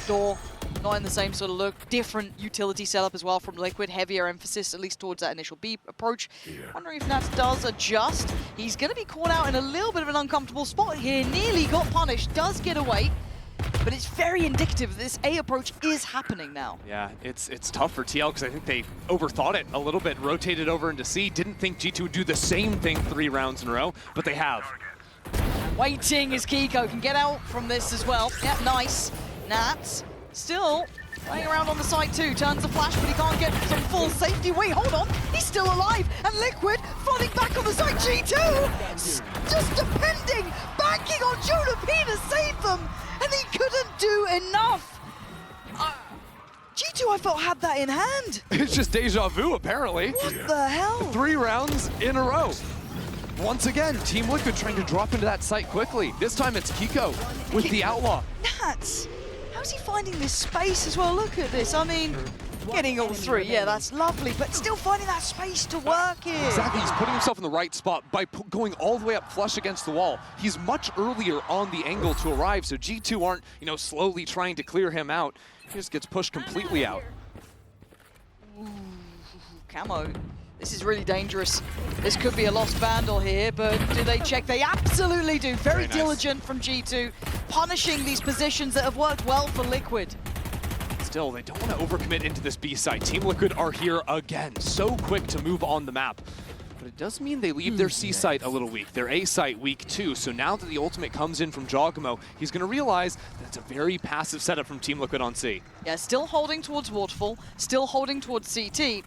Door, not in the same sort of look. Different utility setup as well from Liquid. Heavier emphasis, at least towards that initial B approach. Wondering if Nats does adjust. He's going to be caught out in a little bit of an uncomfortable spot here. Nearly got punished, does get away. But it's very indicative this A approach is happening now. Yeah, it's tough for TL because I think they overthought it a little bit, rotated over into C, didn't think G2 would do the same thing 3 rounds in a row, but they have. Waiting as Kiko can get out from this as well. Yeah, nice. Nats still playing around on the side too, turns the flash, but he can't get some full safety. Wait, hold on, he's still alive, and Liquid flooding back on the side. G2 just depending, banking on Jonah P to save them. And he couldn't do enough. G2, I felt, had that in hand. It's just deja vu, apparently. What the hell? 3 rounds in a row. Once again, Team Liquid trying to drop into that site quickly. This time it's Kiko with the Outlaw. Nats, how's he finding this space as well? Look at this. I mean, getting all 3, yeah, that's lovely, but still finding that space to work here. Exactly, he's putting himself in the right spot by going all the way up flush against the wall. He's much earlier on the angle to arrive, so G2 aren't, you know, slowly trying to clear him out. He just gets pushed completely out. Ooh, Camo, this is really dangerous. This could be a lost Vandal here, but do they check? They absolutely do. Very nice. Diligent from G2, punishing these positions that have worked well for Liquid. Still, they don't want to overcommit into this B site. Team Liquid are here again, so quick to move on the map. But it does mean they leave their C site a little weak, their A site weak too. So now that the ultimate comes in from Jogamo, he's going to realize that it's a very passive setup from Team Liquid on C. Yeah, still holding towards Waterfall, still holding towards CT.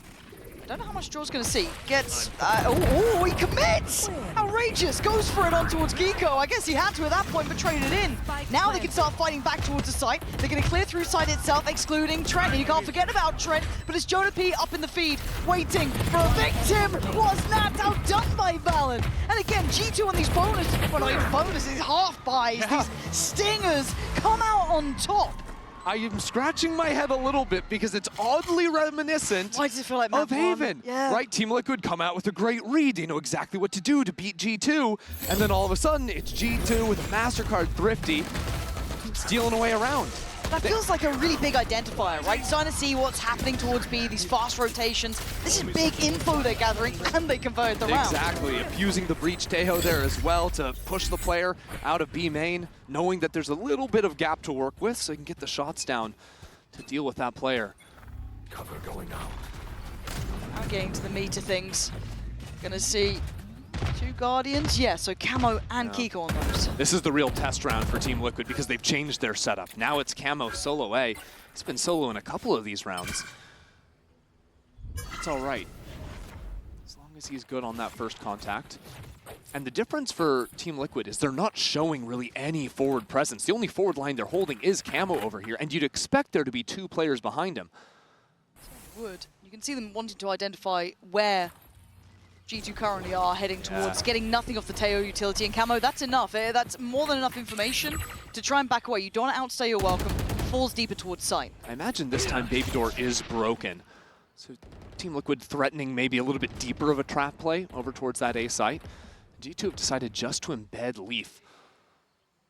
I don't know how much Jaw's going to see. Gets, he commits! Outrageous, goes for it on towards Kiko. I guess he had to at that point, but traded in. Now they can start fighting back towards the site. They're going to clear through site itself, excluding Trent. You can't forget about Trent, but it's Jonah P up in the feed, waiting for a victim. Was Nat outdone by Valorant? And again, G2 on these bonuses, well, not even bonuses, half buys, these stingers come out on top. I am scratching my head a little bit because it's oddly reminiscent Why does it feel like of Haven. Yeah. Right, Team Liquid come out with a great read. They know exactly what to do to beat G2, and then all of a sudden it's G2 with a MasterCard Thrifty stealing away around. That feels like a really big identifier, right? Starting to see what's happening towards B, these fast rotations. This is big info they're gathering, and they converted the round. Exactly, abusing the breach Tejo there as well to push the player out of B main, knowing that there's a little bit of gap to work with so he can get the shots down to deal with that player. Cover going out. Now getting to the meat of things. Gonna see 2 Guardians. Yeah, so Camo and Kiko on those. This is the real test round for Team Liquid because they've changed their setup. Now it's Camo solo A. He's been solo in a couple of these rounds. It's all right, as long as he's good on that first contact. And the difference for Team Liquid is they're not showing really any forward presence. The only forward line they're holding is Camo over here, and you'd expect there to be 2 players behind him. Would. You can see them wanting to identify where G2 currently are heading towards, getting nothing off the Teo utility, and Camo, that's enough. That's more than enough information to try and back away. You don't want to outstay your welcome. Falls deeper towards site. I imagine this time Baby Door is broken. So Team Liquid threatening maybe a little bit deeper of a trap play over towards that A site. G2 have decided just to embed Leaf.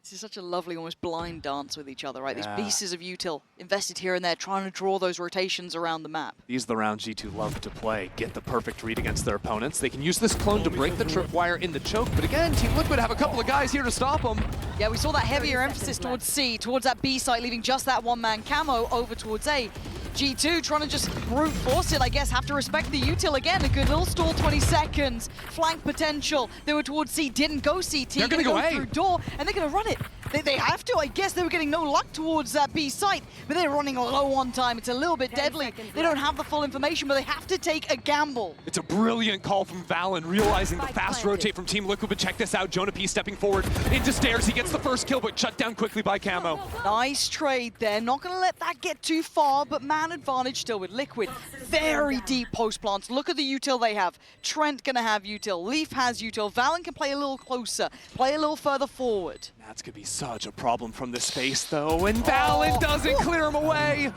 This is such a lovely, almost blind dance with each other, right? These pieces of util invested here and there, trying to draw those rotations around the map. These are the rounds G2 love to play. Get the perfect read against their opponents. They can use this clone to break the tripwire in the choke, but again, Team Liquid have a couple of guys here to stop them. Yeah, we saw that heavier emphasis towards C, towards that B site, leaving just that one-man Camo over towards A. G2 trying to just brute force it, I guess, have to respect the util again. A good little stall, 20 seconds. Flank potential. They were towards C, didn't go CT. They're gonna go A. Through door, and they're gonna run it. They have to, I guess. They were getting no luck towards that B site, but they're running low on time. It's a little bit deadly. They don't have the full information, but they have to take a gamble. It's a brilliant call from Valen, realizing the fast rotate from Team Liquid, but check this out. Jonah P stepping forward into stairs. He gets the first kill, but shut down quickly by Camo. Nice trade there. Not going to let that get too far, but man advantage still with Liquid. Very deep post plants. Look at the util they have. Trent going to have util. Leaf has util. Valen can play a little closer, play a little further forward. That's going to be such a problem from this space, though, and Valen doesn't clear him away.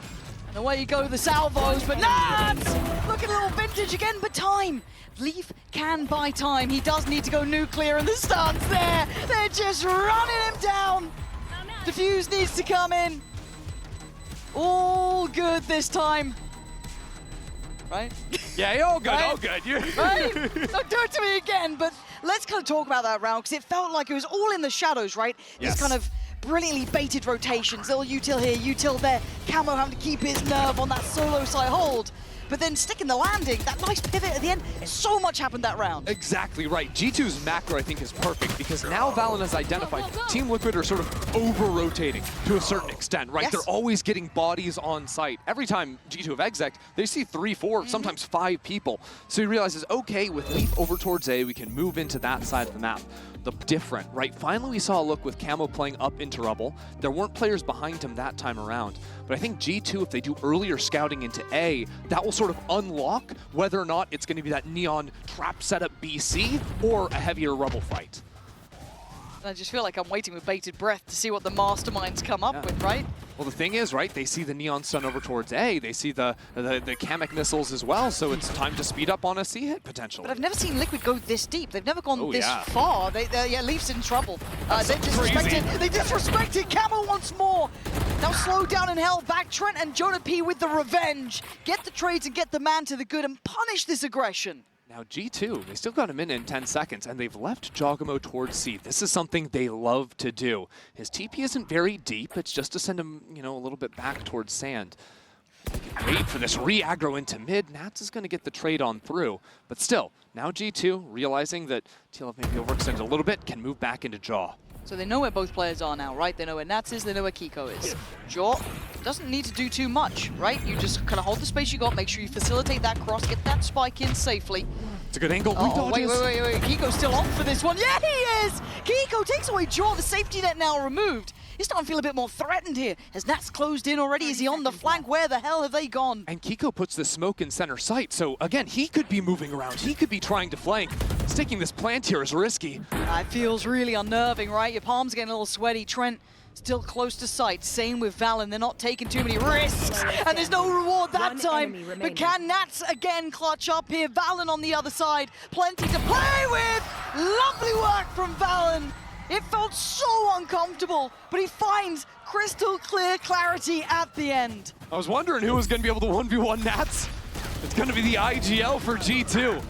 And away you go, the salvos, but Nats! Look at a little vintage again, but time. Leaf can buy time. He does need to go nuclear, and the stance there. They're just running him down. Diffuse needs to come in. All good this time. Right? Yeah, all good, right? all good. Right? Don't do it to me again, but let's kind of talk about that round, because it felt like it was all in the shadows, right? Yes. These kind of brilliantly baited rotations, little util here, util there, Camo having to keep his nerve on that solo side hold. But then sticking the landing, that nice pivot at the end, so much happened that round. Exactly right. G2's macro, I think, is perfect because now Valen has identified Team Liquid are sort of over-rotating to a certain extent, right? Yes. They're always getting bodies on site. Every time G2 have exec, they see 3, 4, sometimes 5 people. So he realizes, okay, with Leaf over towards A, we can move into that side of the map. The different, right? Finally, we saw a look with Camo playing up into Rubble. There weren't players behind him that time around. But I think G2, if they do earlier scouting into A, that will sort of unlock whether or not it's going to be that Neon trap setup BC or a heavier Rubble fight. I just feel like I'm waiting with bated breath to see what the masterminds come up with, right? Well, the thing is, right, they see the Neon Stun over towards A, they see the Kamek missiles as well, so it's time to speed up on a C hit, potentially. But I've never seen Liquid go this deep. They've never gone this yeah. far. Yeah, Leaf's in trouble. They disrespected Camo once more. Now slowed down and held back. Trent and Jonah P with the revenge. Get the trades and get the man to the good and punish this aggression. Now G2, they still got a minute and 10 seconds, and they've left Jogamo towards C. This is something they love to do. His TP isn't very deep, it's just to send him, you know, a little bit back towards sand. Wait for this re-aggro into mid. Nats is going to get the trade on through. But still, now G2, realizing that TLF maybe overextended a little bit, can move back into Jaw. So they know where both players are now, right? They know where Nats is, they know where Kiko is. Jaw doesn't need to do too much, right? You just kind of hold the space you got, make sure you facilitate that cross, get that spike in safely. It's a good angle. Oh, wait. Kiko's still on for this one. Yeah, he is! Kiko takes away Jaw, the safety net now removed. He's starting to feel a bit more threatened here. Has Nats closed in already? Is he on the flank? Where the hell have they gone? And Kiko puts the smoke in center sight, so again, he could be moving around. He could be trying to flank. Sticking this plant here is risky. It feels really unnerving, right? Your palms getting a little sweaty. Trent still close to sight. Same with Valen. They're not taking too many risks. And there's no reward that time. But can Nats again clutch up here? Valen on the other side. Plenty to play with. Lovely work from Valen. It felt so uncomfortable, but he finds crystal clear clarity at the end. I was wondering who was going to be able to 1v1 Nats. It's going to be the IGL for G2.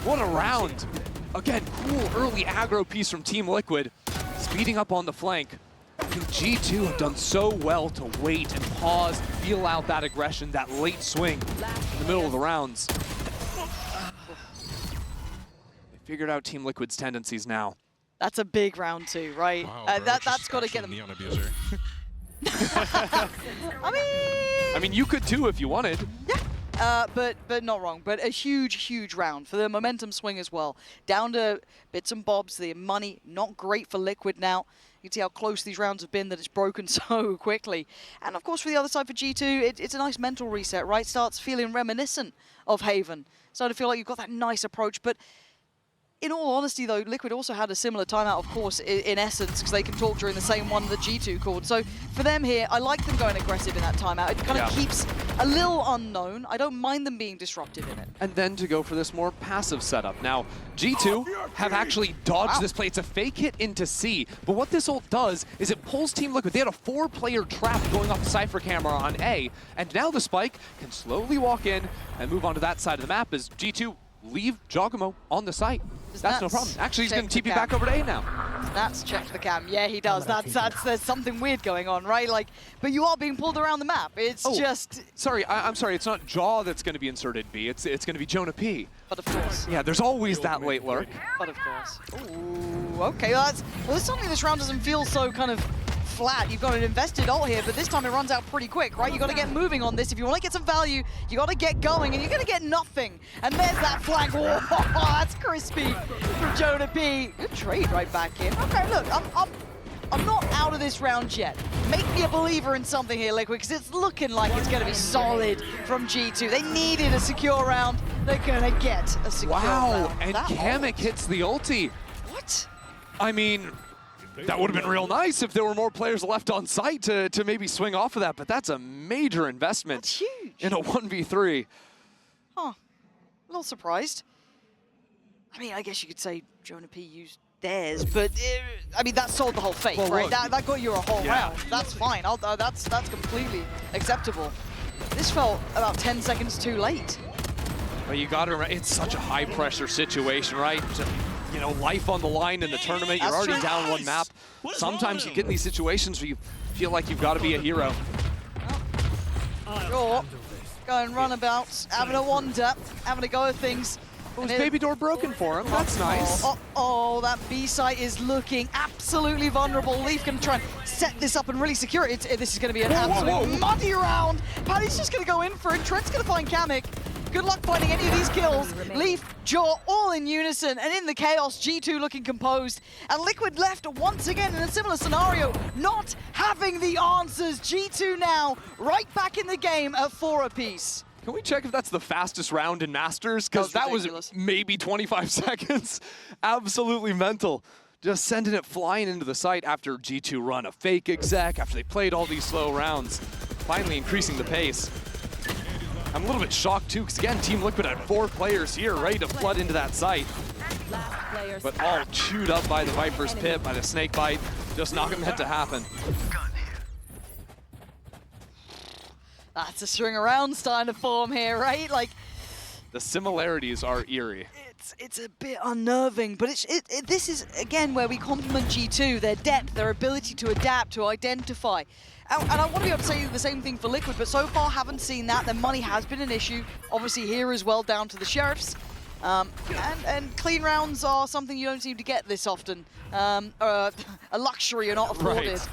What a round. Again, cool early aggro piece from Team Liquid. Speeding up on the flank. I think G2 have done so well to wait and pause, feel out that aggression, that late swing in the middle of the rounds. They figured out Team Liquid's tendencies now. That's a big round two, right? Wow, That's got to get them. Neon abuser. I mean, you could too if you wanted. Yeah, but not wrong. But a huge round for the momentum swing as well. Down to bits and bobs. The money not great for Liquid now. You can see how close these rounds have been, that it's broken so quickly. And of course, for the other side for G2, it's a nice mental reset, right? Starts feeling reminiscent of Haven. Starting to feel like you've got that nice approach, but in all honesty, though, Liquid also had a similar timeout, of course, in essence, because they can talk during the same one that G2 called. So for them here, I like them going aggressive in that timeout. It kind of keeps a little unknown. I don't mind them being disruptive in it. And then to go for this more passive setup. Now, G2 have actually dodged this play. It's a fake hit into C. But what this ult does is it pulls Team Liquid. They had a 4-player trap going off the Cypher camera on A. And now the Spike can slowly walk in and move onto that side of the map as G2 leave Giacomo on the site. That's no problem. Actually, he's going to TP back over to A now. That's check the cam. Yeah, he does. There's something weird going on, right? Like, but you are being pulled around the map. It's just. Sorry, I'm sorry. It's not Jaw that's going to be inserted B. It's going to be Jonah P. But of course. Yeah, there's always that late lurk. But of course. Ooh, okay. Well, suddenly this round doesn't feel so kind of flat. You've got an invested ult here, but this time it runs out pretty quick, right? You got to get moving on this. If you want to get some value, you got to get going, and you're going to get nothing. And there's that flank. Whoa, that's crispy from Jonah P. Good trade right back in. Okay, look, I'm not out of this round yet. Make me a believer in something here, Liquid, because it's looking like it's going to be solid from G2. They needed a secure round. They're going to get a secure round. Wow, and Kamek hits the ulti. What? I mean, that would have been real nice if there were more players left on site to maybe swing off of that, but that's a major investment. That's huge. In a 1v3. Huh. A little surprised. I mean, I guess you could say Jonah P used theirs, but I mean, that sold the whole fake, well, right? Look, that got you a whole round. That's fine. That's completely acceptable. This felt about 10 seconds too late. But you got to remember, it's such a high-pressure situation, right? You know, life on the line in the tournament. You're already down one map. Sometimes you get in these situations where you feel like you've got to be a hero. Sure. Going runabouts, having a wander, having a go at things. Was baby door broken for him? That's nice. Oh, that B site is looking absolutely vulnerable. Leaf can try and set this up and really secure it. This is going to be an absolute muddy round. Paddy's just going to go in for it. Trent's going to find Kamek. Good luck finding any of these kills. Leaf, Jaw, all in unison, and in the chaos, G2 looking composed. And Liquid left once again in a similar scenario, not having the answers. G2 now right back in the game at 4 apiece. Can we check if that's the fastest round in Masters? Because that was maybe 25 seconds. Absolutely mental. Just sending it flying into the site after G2 run a fake exec, after they played all these slow rounds. Finally increasing the pace. I'm a little bit shocked too, because again, Team Liquid had 4 players here ready to flood into that site. But all chewed up by the Viper's Pit, by the Snake Bite. Just not meant to happen. That's a string around starting to form here, right? Like, the similarities are eerie. It's a bit unnerving, but this is, again, where we compliment G2, their depth, their ability to adapt, to identify. And I want to be able to say the same thing for Liquid, but so far haven't seen that. Their money has been an issue. Obviously here as well, down to the Sheriffs. And clean rounds are something you don't seem to get this often. A luxury you're not afforded. Right.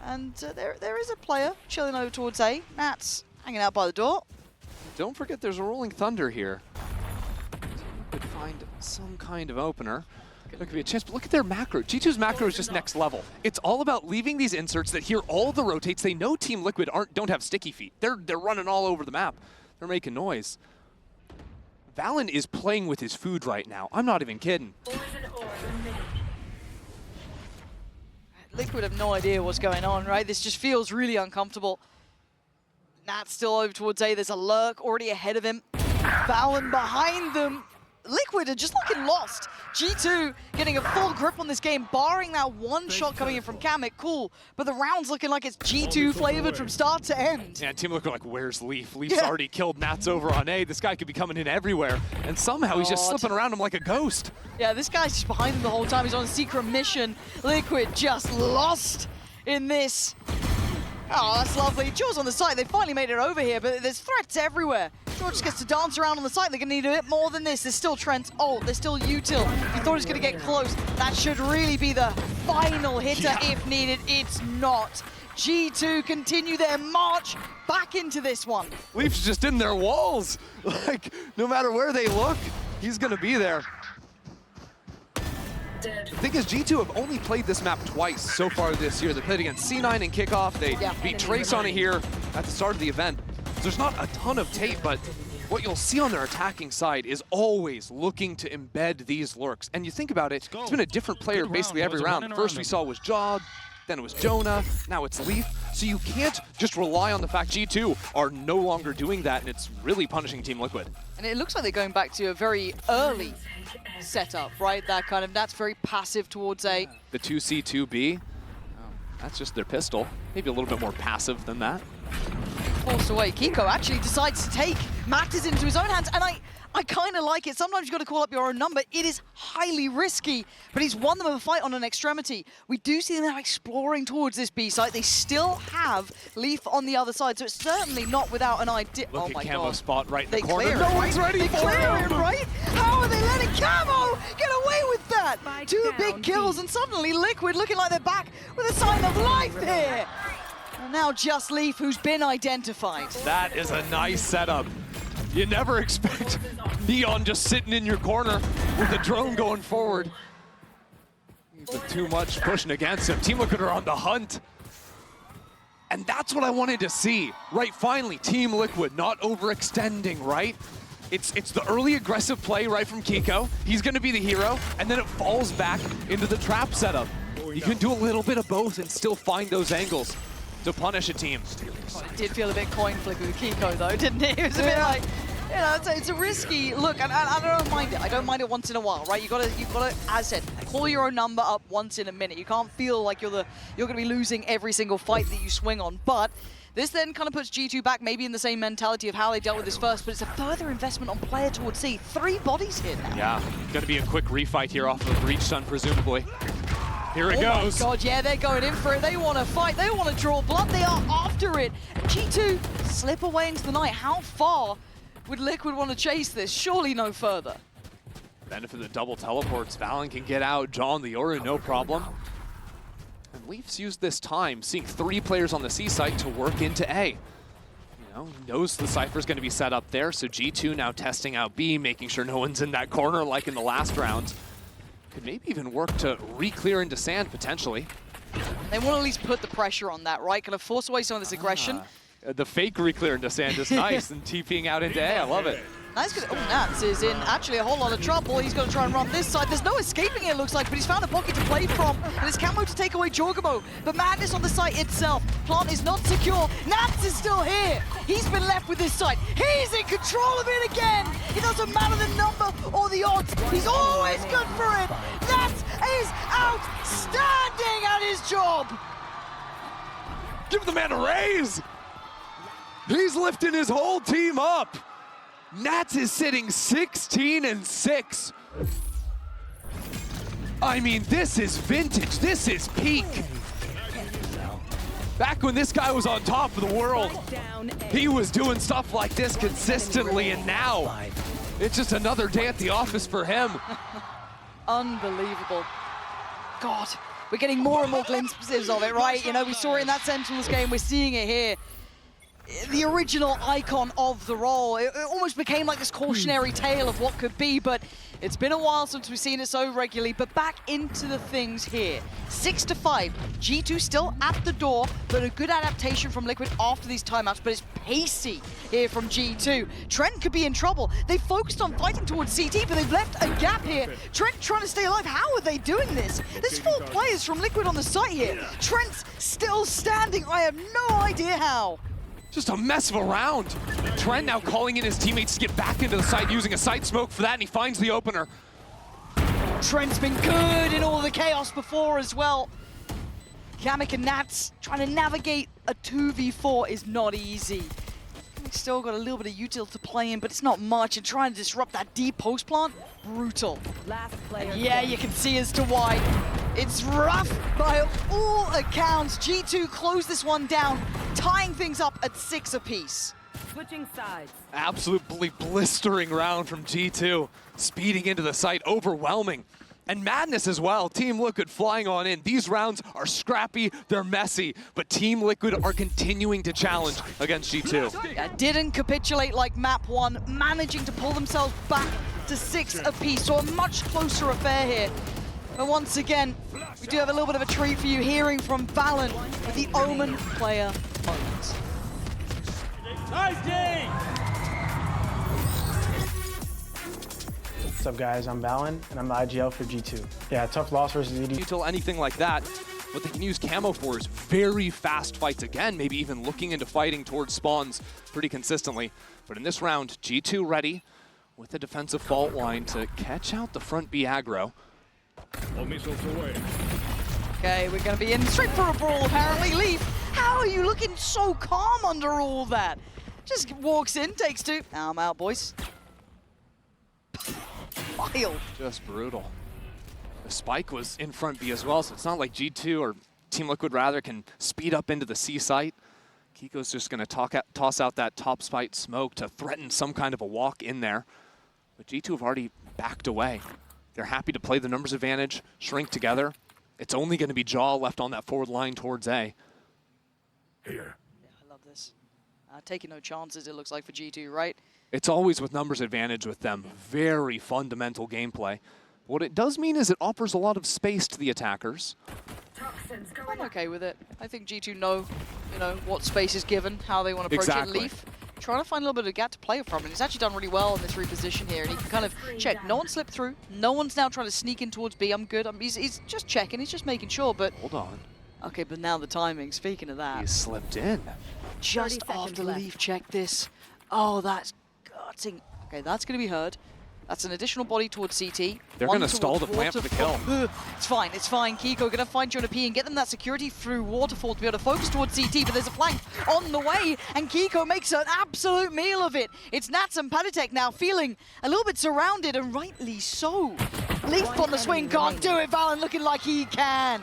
And there is a player chilling over towards A. Nats hanging out by the door. Don't forget there's a Rolling Thunder here. Could find some kind of opener. There could be a chance, but look at their macro. G2's macro is just next level. It's all about leaving these inserts that hear all the rotates. They know Team Liquid don't have sticky feet. They're running all over the map. They're making noise. Valen is playing with his food right now. I'm not even kidding. Liquid have no idea what's going on, right? This just feels really uncomfortable. Nat's still over towards A. There's a lurk already ahead of him. Valen behind them. Liquid are just looking lost. G2 getting a full grip on this game, barring that one shot coming in from Kamek, cool. But the round's looking like it's G2 flavored from start to end. Yeah, Team Liquid like, where's Leaf? Leaf's already killed Nats over on A. This guy could be coming in everywhere. And somehow he's just slipping around him like a ghost. Yeah, this guy's just behind him the whole time. He's on a secret mission. Liquid just lost in this. Oh, that's lovely. Jaws on the side. They finally made it over here, but there's threats everywhere. Jaws just gets to dance around on the side. They're going to need a bit more than this. There's still Trent's ult. There's still Util. You thought he was going to get close. That should really be the final hitter if needed. It's not. G2 continue their march back into this one. Leaf's just in their walls. Like, no matter where they look, he's going to be there. The thing is, G2 have only played this map twice so far this year. They played against C9 in kickoff. They beat Trace on it here at the start of the event. So there's not a ton of tape, but what you'll see on their attacking side is always looking to embed these lurks. And you think about it, it's been a different player basically every round. The first we saw was Jog, then it was Jonah, now it's Leaf. So you can't just rely on the fact G2 are no longer doing that, and it's really punishing Team Liquid. And it looks like they're going back to a very early setup, right? That kind of, that's very passive towards A. The 2C2B, that's just their pistol. Maybe a little bit more passive than that. Forced away. Kiko actually decides to take matters into his own hands, and I kind of like it. Sometimes you've got to call up your own number. It is highly risky, but he's won them a fight on an extremity. We do see them now exploring towards this B site. They still have Leaf on the other side, so it's certainly not without an idea. Look at Camo spot right in they the corner. Clear No one's ready for him! Right? How are they letting Camo get away with that? Two big kills, and suddenly Liquid looking like they're back with a sign of life here. And now just Leaf, who's been identified. That is a nice setup. You never expect Neon just sitting in your corner with a drone going forward. But too much pushing against him. Team Liquid are on the hunt. And that's what I wanted to see, right? Finally, Team Liquid not overextending, right? It's the early aggressive play right from Kiko. He's going to be the hero, and then it falls back into the trap setup. You can do a little bit of both and still find those angles to punish a team. Oh, it did feel a bit coin flip with Kiko though, didn't it? It was a bit like, you know, it's a risky look, and I don't mind it. I don't mind it once in a while, right? You've got to, as I said, call your own number up once in a minute. You can't feel like you're going to be losing every single fight that you swing on, but this then kind of puts G2 back maybe in the same mentality of how they dealt with this first, but it's a further investment on player towards C. 3 bodies here now. Yeah, going to be a quick refight here off of Breach Sun, presumably. Here it goes. Oh my god, yeah, they're going in for it. They want to fight. They want to draw blood. They are after it. G2 slip away into the night. How far would Liquid want to chase this? Surely no further. Benefit of the double teleports. Valen can get out. John the Yoru, no problem. And Leafs used this time, seeing 3 players on the C site to work into A. You know, he knows the Cypher's going to be set up there, so G2 now testing out B, making sure no one's in that corner like in the last round. Could maybe even work to re-clear into sand, potentially. They want to at least put the pressure on that, right? Kind of force away some of this aggression. The fake re-clear into sand is nice, and TPing out into A, I love it. Nice, because Nats is in actually a whole lot of trouble. He's going to try and run this side. There's no escaping it looks like, but he's found a pocket to play from. And it's Camo to take away Jorgamo. But madness on the site itself. Plant is not secure. Nats is still here. He's been left with this site. He's in control of it again. It doesn't matter the number or the odds. He's always good for it. Nats is outstanding at his job. Give the man a raise. He's lifting his whole team up. Nats is sitting 16-6. I mean, this is vintage. This is peak. Back when this guy was on top of the world, he was doing stuff like this consistently, and now it's just another day at the office for him. Unbelievable. God, we're getting more and more glimpses of it, right? You know, we saw it in that Sentinels game. We're seeing it here. The original icon of the role. It almost became like this cautionary tale of what could be, but it's been a while since we've seen it so regularly. But back into the things here. 6-5. G2 still at the door, but a good adaptation from Liquid after these timeouts, but it's pacey here from G2. Trent could be in trouble. They focused on fighting towards CT, but they've left a gap here. Trent trying to stay alive. How are they doing this? There's 4 players from Liquid on the site here. Trent's still standing. I have no idea how. Just a mess of a round. Trent now calling in his teammates to get back into the site, using a site smoke for that, and he finds the opener. Trent's been good in all the chaos before as well. Kamek and Nats trying to navigate a 2v4 is not easy. He's still got a little bit of util to play in, but it's not much, and trying to disrupt that deep post plant, brutal. Last player. Yeah, you can see as to why. It's rough by all accounts. G2 closed this one down, tying things up at 6 apiece. Switching sides. Absolutely blistering round from G2, speeding into the site, overwhelming. And madness as well. Team Liquid flying on in. These rounds are scrappy, they're messy, but Team Liquid are continuing to challenge against G2. Yeah, didn't capitulate like map 1, managing to pull themselves back to 6 apiece, so a much closer affair here. But once again, we do have a little bit of a treat for you, hearing from Valorant with the Omen player moment. Nice day! What's up guys, I'm Balin, and I'm the IGL for G2. Yeah, tough loss versus ED. Until anything like that, what they can use camo for is very fast fights again, maybe even looking into fighting towards spawns pretty consistently. But in this round, G2 ready with a defensive fault line to catch out the front B aggro. All missiles away. Okay, we're gonna be in straight for a brawl apparently. Leaf, how are you looking so calm under all that? Just walks in, takes 2. Now I'm out, boys. Wild. Just brutal. The spike was in front B as well, so it's not like G2 or Team Liquid rather can speed up into the C site. Kiko's just gonna toss out that top spike smoke to threaten some kind of a walk in there. But G2 have already backed away. They're happy to play the numbers advantage, shrink together. It's only gonna be Jaw left on that forward line towards A. Here. Yeah, I love this. Taking no chances, it looks like, for G2, right? It's always with numbers advantage with them. Very fundamental gameplay. What it does mean is it offers a lot of space to the attackers. I'm okay with it. I think G2 know, what space is given, how they want to approach Exactly. it. Leaf trying to find a little bit of gap to play from, and he's actually done really well in this reposition here, and he can kind of check. No one slipped through. No one's now trying to sneak in towards B. I'm good. He's just checking. He's just making sure, but... Hold on. Okay, but now the timing. Speaking of that, He slipped in. just 30 seconds after left. Leaf checked this. Oh, that's gutting. Okay, that's going to be heard. That's an additional body towards CT. They're One gonna stall towards the plant for the kill. It's fine, it's fine. Kiko going to find Jonah P and get them that security through Waterfall to be able to focus towards CT, but there's a flank on the way, and Kiko makes an absolute meal of it. It's Nats and Patatek now feeling a little bit surrounded, and rightly so. Leaf on the swing, can't do it. Valen looking like he can.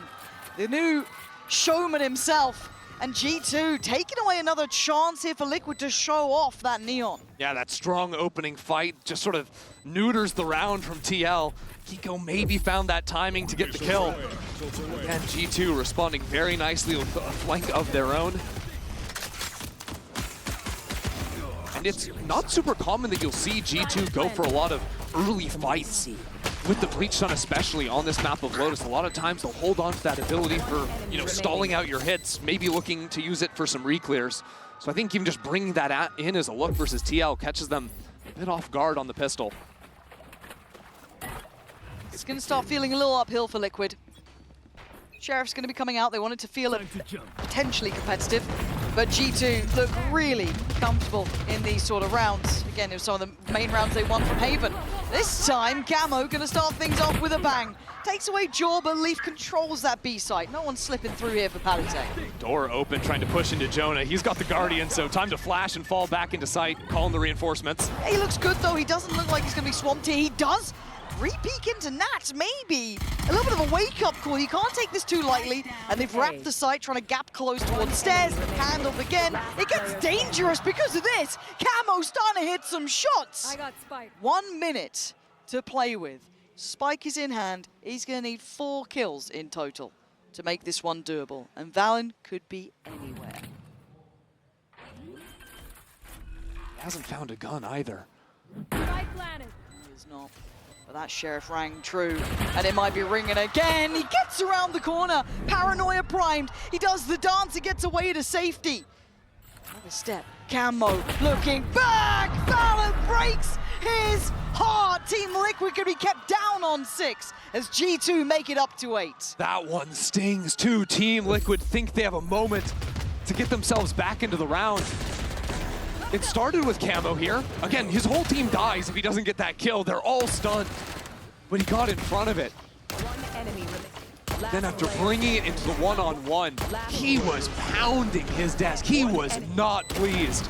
The new showman himself. And G2 taking away another chance here for Liquid to show off that Neon. Yeah, that strong opening fight just sort of neuters the round from TL. Kiko maybe found that timing to get the kill. And G2 responding very nicely with a flank of their own. And it's not super common that you'll see G2 go for a lot of early fights. With the Breach Sun especially on this map of Lotus, a lot of times they'll hold on to that ability for, stalling out your hits, maybe looking to use it for some reclears. So I think even just bringing that in as a look versus TL catches them a bit off guard on the pistol. It's going to start feeling a little uphill for Liquid. Sheriff's going to be coming out. They wanted to feel it potentially competitive, but G2 look really comfortable in these sort of rounds. Again, it was some of the main rounds they won from Haven. This time, Camo going to start things off with a bang. Takes away Jaw, but Leaf controls that B site. No one's slipping through here for Palisade. Door open, trying to push into Jonah. He's got the Guardian, so time to flash and fall back into sight, calling the reinforcements. He looks good, though. He doesn't look like he's going to be swamped here. He does. Re-peek into Nats, maybe. A little bit of a wake-up call. You can't take this too lightly. And they've wrapped the site, trying to gap close towards stairs. Handled again. It gets dangerous because of this. Camo starting to hit some shots. I got spike. 1 minute to play with. Spike is in hand. He's going to need 4 kills in total to make this one doable. And Valen could be anywhere. He hasn't found a gun either. Spike planted. He is not. But that Sheriff rang true, and it might be ringing again. He gets around the corner. Paranoia primed. He does the dance. He gets away to safety. Another step. Camo looking back. Valor breaks his heart. Team Liquid can be kept down on 6 as G2 make it up to 8. That one stings too. Team Liquid think they have a moment to get themselves back into the round. It started with Camo here. Again, his whole team dies if he doesn't get that kill. They're all stunned, but he got in front of it. One enemy remaining. Then after bringing it into the one-on-one, he was pounding his desk. He was not pleased.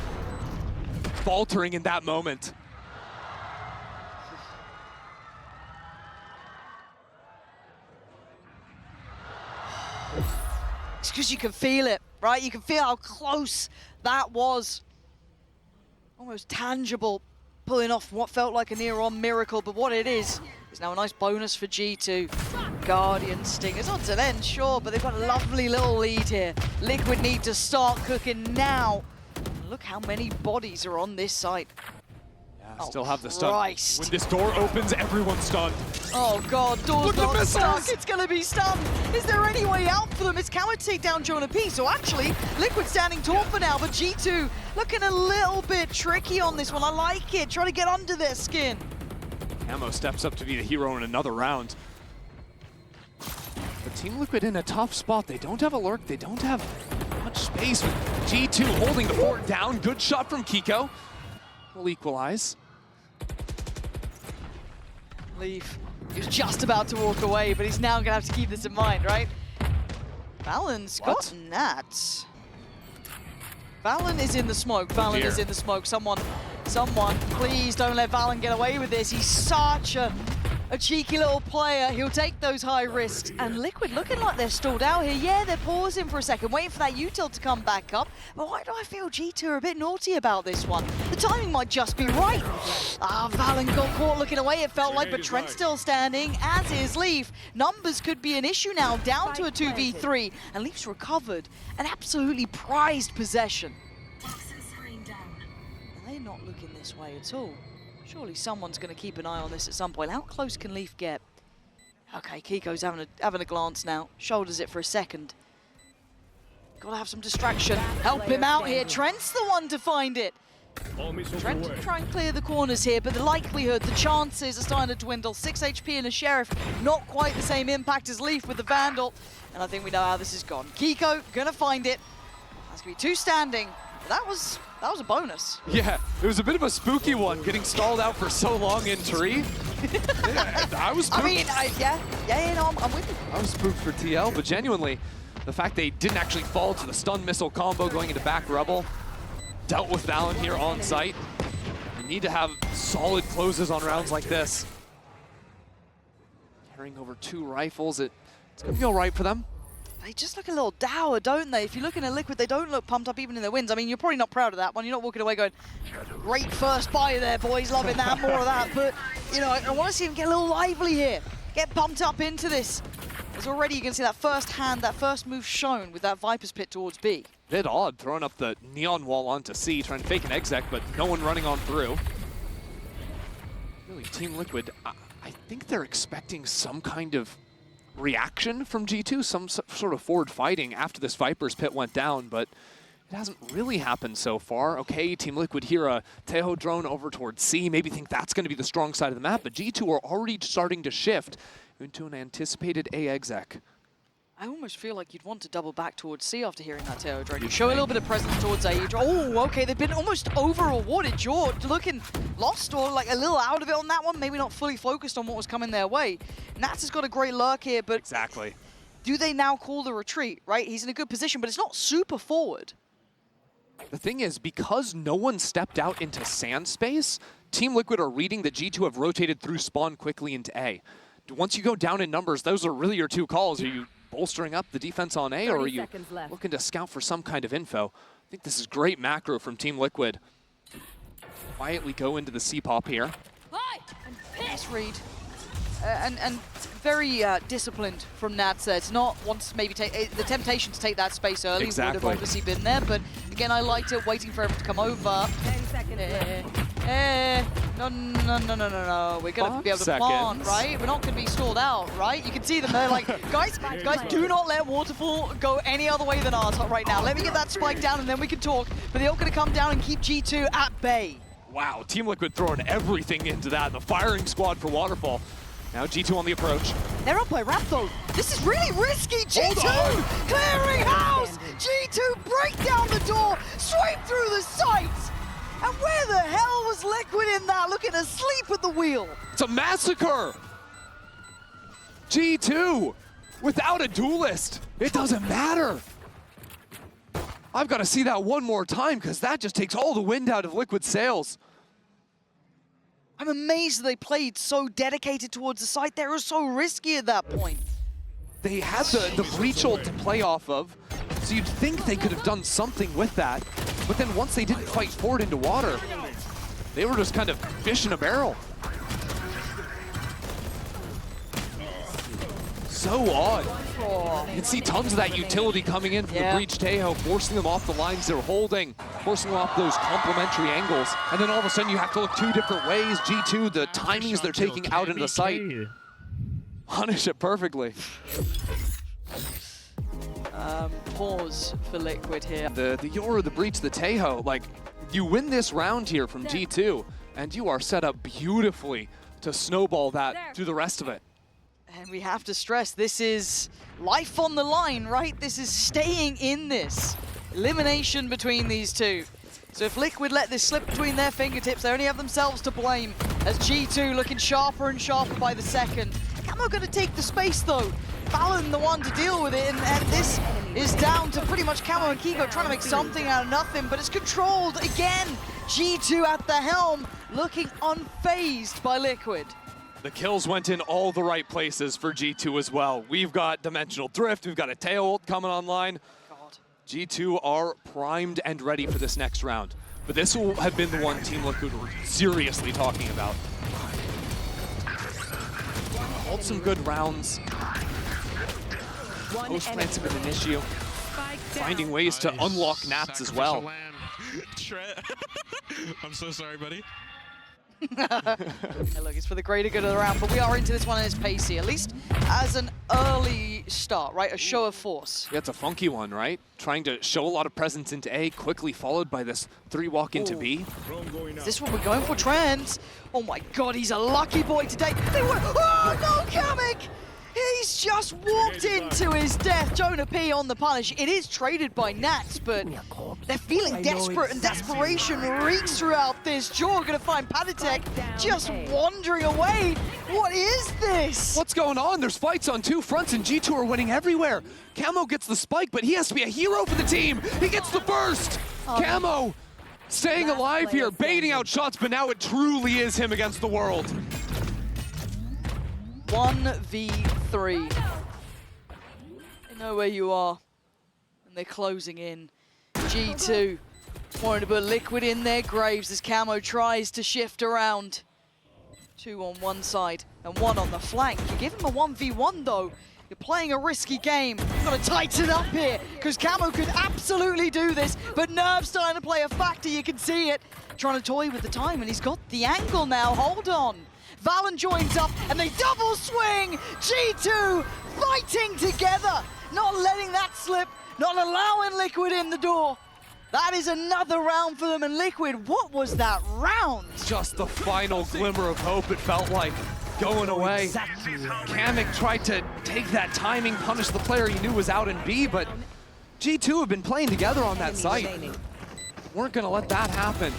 Faltering in that moment. It's because you can feel it, right? You can feel how close that was. Almost tangible, pulling off what felt like a near-on miracle, but what it is now a nice bonus for G2. Guardian Stingers, on to then, sure, but they've got a lovely little lead here. Liquid need to start cooking now. Look how many bodies are on this site. Yeah, still have the stun. Christ. When this door opens, everyone's stunned. Oh God, door's Look at the not stuck. missiles! It's gonna be stunned. Is there any way out for them? It's Camo to take down Jonah P. So actually, Liquid standing tall for now, but G2 looking a little bit tricky on this one. I like it, trying to get under their skin. Camo steps up to be the hero in another round. But Team Liquid in a tough spot. They don't have a lurk, they don't have much space. With G2 holding the fort down. Good shot from Kiko. Will equalize. Leaf, he was just about to walk away, but he's now gonna have to keep this in mind, right? Valen's got Nats. Valen is in the smoke. Valen is in the smoke. Someone, please don't let Valen get away with this. He's such a cheeky little player. He'll take those high risks. And Liquid looking like they're stalled out here. Yeah, they're pausing for a second, waiting for that util to come back up. But why do I feel G2 are a bit naughty about this one? The timing might just be right. Valen got caught looking away, it felt like, but Trent's still standing, as is Leaf. Numbers could be an issue now, down to a 2v3. And Leaf's recovered an absolutely prized possession. And they're not looking this way at all. Surely someone's going to keep an eye on this at some point. How close can Leaf get? Okay, Kiko's having a glance now. Shoulders it for a second. Got to have some distraction. Help him out here. Trent's the one to find it. Trent to try and clear the corners here, but the likelihood, the chances are starting to dwindle. 6 HP and a Sheriff, not quite the same impact as Leaf with the Vandal. And I think we know how this has gone. Kiko gonna find it. That's gonna be 2 standing. That was a bonus. Yeah, it was a bit of a spooky one, getting stalled out for so long in tree. Yeah, I was spooked. I mean, no, I'm with you. I was spooked for TL, but genuinely, the fact they didn't actually fall to the stun missile combo going into back Rebel, dealt with Valen here on site. You need to have solid closes on rounds like this. Carrying over 2 rifles, it's gonna be all right for them. They just look a little dour, don't they? If you're looking at Liquid, they don't look pumped up even in their wins. I mean, you're probably not proud of that one. You're not walking away going, great first buy there, boys, loving that, more of that. But, you know, I want to see them get a little lively here. Get pumped up into this. Because already you can see that first hand, that first move shown with that Viper's Pit towards B. Bit odd, throwing up the neon wall onto C, trying to fake an exec, but no one running on through. Really, Team Liquid, I think they're expecting some kind of reaction from G2, some sort of forward fighting after this Viper's Pit went down, but it hasn't really happened so far. Okay, Team Liquid here, a Teho drone over towards C, maybe think that's going to be the strong side of the map, but G2 are already starting to shift into an anticipated A exec. I almost feel like you'd want to double back towards C after hearing that Teo drone. You show a little bit of presence towards A. Oh, okay, they've been almost over-awarded. George looking lost or like a little out of it on that one. Maybe not fully focused on what was coming their way. Nats has got a great lurk here, but exactly. Do they now call the retreat, right? He's in a good position, but it's not super forward. The thing is, because no one stepped out into sand space, Team Liquid are reading that G2 have rotated through spawn quickly into A. Once you go down in numbers, those are really your 2 calls. Are you bolstering up the defense on A, or are you looking to scout for some kind of info? I think this is great macro from Team Liquid. Quietly go into the C-pop here. Nice read. And very disciplined from Nats there. It's not once maybe take the temptation to take that space early would have obviously been there, but again, I liked it, waiting for everyone to come over. 10 seconds left. No. We're going to be able to plant, right? We're not going to be stalled out, right? You can see them there like, guys, do not let Waterfall go any other way than ours right now. Let me get that spike down and then we can talk, but they're all going to come down and keep G2 at bay. Wow, Team Liquid throwing everything into that. The firing squad for Waterfall. Now G2 on the approach. They're up by ramp though. This is really risky. G2 clearing house. G2 break down the door, sweep through the sights. Liquid in that, looking asleep at the wheel. It's a massacre! G2, without a duelist, it doesn't matter. I've got to see that one more time because that just takes all the wind out of Liquid's sails. I'm amazed that they played so dedicated towards the site. They were so risky at that point. They had the breach ult to play off of, so you'd think they could have done something with that. But then once they didn't quite pour it into water, they were just kind of fish in a barrel. So odd. You can see tons of that utility coming in from the breach Taeho, forcing them off the lines they're holding, forcing them off those complementary angles. And then all of a sudden you have to look two different ways. G2, the timings they're taking out into the site, punish it perfectly. Pause for Liquid here. The Yoru, the breach, the Taeho, like, you win this round here from G2, and you are set up beautifully to snowball that through the rest of it. And we have to stress, this is life on the line, right? This is staying in this. Elimination between these two. So if Liquid let this slip between their fingertips, they only have themselves to blame, as G2 looking sharper and sharper by the second. Camo going to take the space though. Valorant the one to deal with it, and this is down to pretty much Camo and Kiko trying to make something out of nothing, but it's controlled again. G2 at the helm, looking unfazed by Liquid. The kills went in all the right places for G2 as well. We've got Dimensional Drift, we've got a Tail ult coming online. G2 are primed and ready for this next round. But this will have been the one Team Liquid were seriously talking about. Hold some good rounds. Post plants have been an issue. Finding ways to unlock Nats as well. I'm so sorry, buddy. Hey, look, it's for the greater good of the round, but we are into this one and it's pacey, at least as an early start, right? A show of force. Yeah, it's a funky one, right? Trying to show a lot of presence into A, quickly followed by this 3-walk into B. Is this what we're going for, Trent? Oh my god, he's a lucky boy today. They were, oh no, Kamek! He's just walked into his death. Jonah P on the punish. It is traded by Nats, but they're feeling desperate, and desperation reeks throughout this. Jaw gonna find Patatek just wandering away. What is this? What's going on? There's fights on two fronts, and G2 are winning everywhere. Camo gets the spike, but he has to be a hero for the team. He gets the burst. Camo staying alive here, baiting out shots, but now it truly is him against the world. 1v3. They know where you are, and they're closing in. G2 wanting to put Liquid in their graves as Camo tries to shift around. 2 on one side and 1 on the flank. You give him a 1v1 though. You're playing a risky game. You've got to tighten up here, because Camo could absolutely do this, but Nerve's starting to play a factor, you can see it. Trying to toy with the time, and he's got the angle now, hold on. Valen joins up, and they double swing! G2 fighting together! Not letting that slip, not allowing Liquid in the door. That is another round for them, and Liquid, what was that round? Just the final glimmer of hope, it felt like, going away. Kamek tried to take that timing, punish the player he knew was out in B, but G2 have been playing together on that site. Weren't gonna let that happen.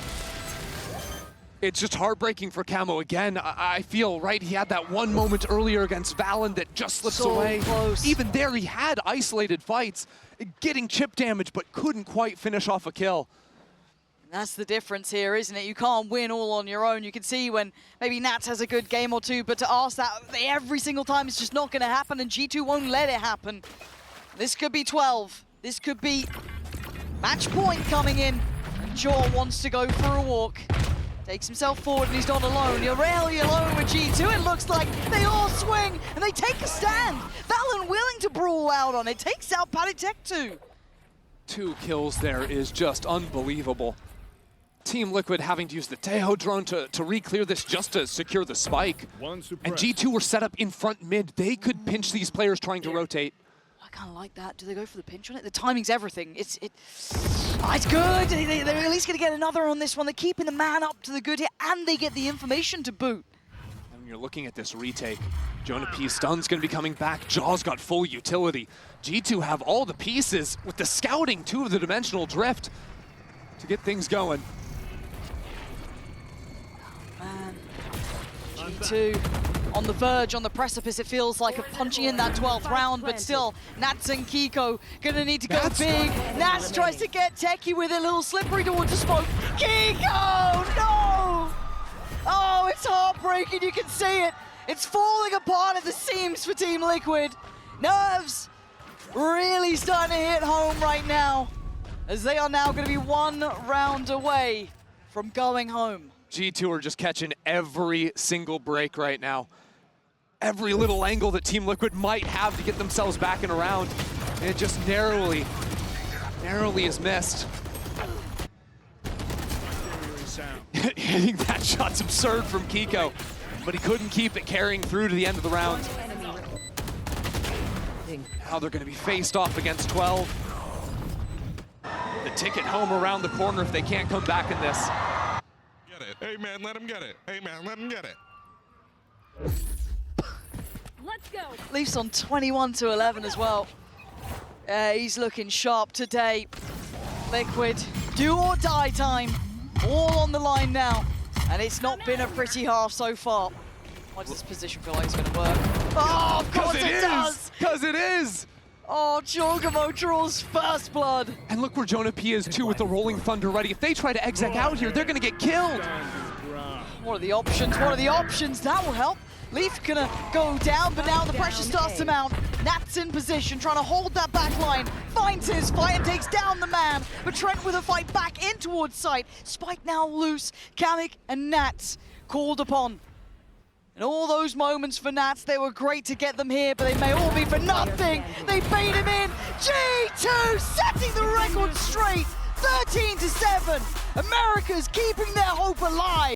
It's just heartbreaking for Camo again. I feel, right, he had that one moment earlier against Valen that just slips so away. Close. Even there, he had isolated fights, getting chip damage, but couldn't quite finish off a kill. That's the difference here, isn't it? You can't win all on your own. You can see when maybe Nats has a good game or two, but to ask that every single time, it's just not going to happen, and G2 won't let it happen. This could be 12. This could be match point coming in. Jaw wants to go for a walk. Takes himself forward and he's not alone. You're rarely alone with G2. It looks like they all swing and they take a stand. Valen willing to brawl out on it. Takes out Patatek too. 2 kills there is just unbelievable. Team Liquid having to use the Taeho drone to re-clear this just to secure the spike. And G2 were set up in front mid. They could pinch these players trying to rotate. I kind of like that. Do they go for the pinch on it? The timing's everything. It's good. They're at least going to get another on this one. They're keeping the man up to the good here, and they get the information to boot. And when you're looking at this retake, Jonah P's stun's going to be coming back. Jaw's got full utility. G2 have all the pieces with the scouting too of the Dimensional Drift to get things going. G2 on the verge, on the precipice, it feels like, of punching in that 12th round, but still, Nats and Kiko gonna need to go big. Nats tries to get techie with it, a little slippery towards the smoke. Kiko, no! Oh, it's heartbreaking, you can see it. It's falling apart at the seams for Team Liquid. Nerves really starting to hit home right now, as they are now gonna be 1 round away from going home. G2 are just catching every single break right now. Every little angle that Team Liquid might have to get themselves back in a round, and it just narrowly is missed. Hitting that shot's absurd from Kiko, but he couldn't keep it carrying through to the end of the round. Now they're going to be faced off against 12. The ticket home around the corner if they can't come back in this. Get it. Hey man, let him get it. Hey man, let him get it. Let's go. Leafs on 21-11 as well. He's looking sharp today. Liquid, do or die time. All on the line now. And it's not been a pretty half so far. Why does this position feel like it's going to work? Oh, of course it does! Because it is! Oh, Jorgamo draws first blood. And look where Jonah P is too with the Rolling Thunder ready. If they try to exec out here, they're going to get killed. What are the options? What are the options? That will help. Leaf gonna go down, but now the pressure starts to mount. Nats in position, trying to hold that back line. Finds his fight and takes down the man. But Trent with a fight back in towards site. Spike now loose. Kamek and Nats called upon. And all those moments for Nats, they were great to get them here, but they may all be for nothing. They bait him in. G2 setting the record straight. 13-7. America's keeping their hope alive.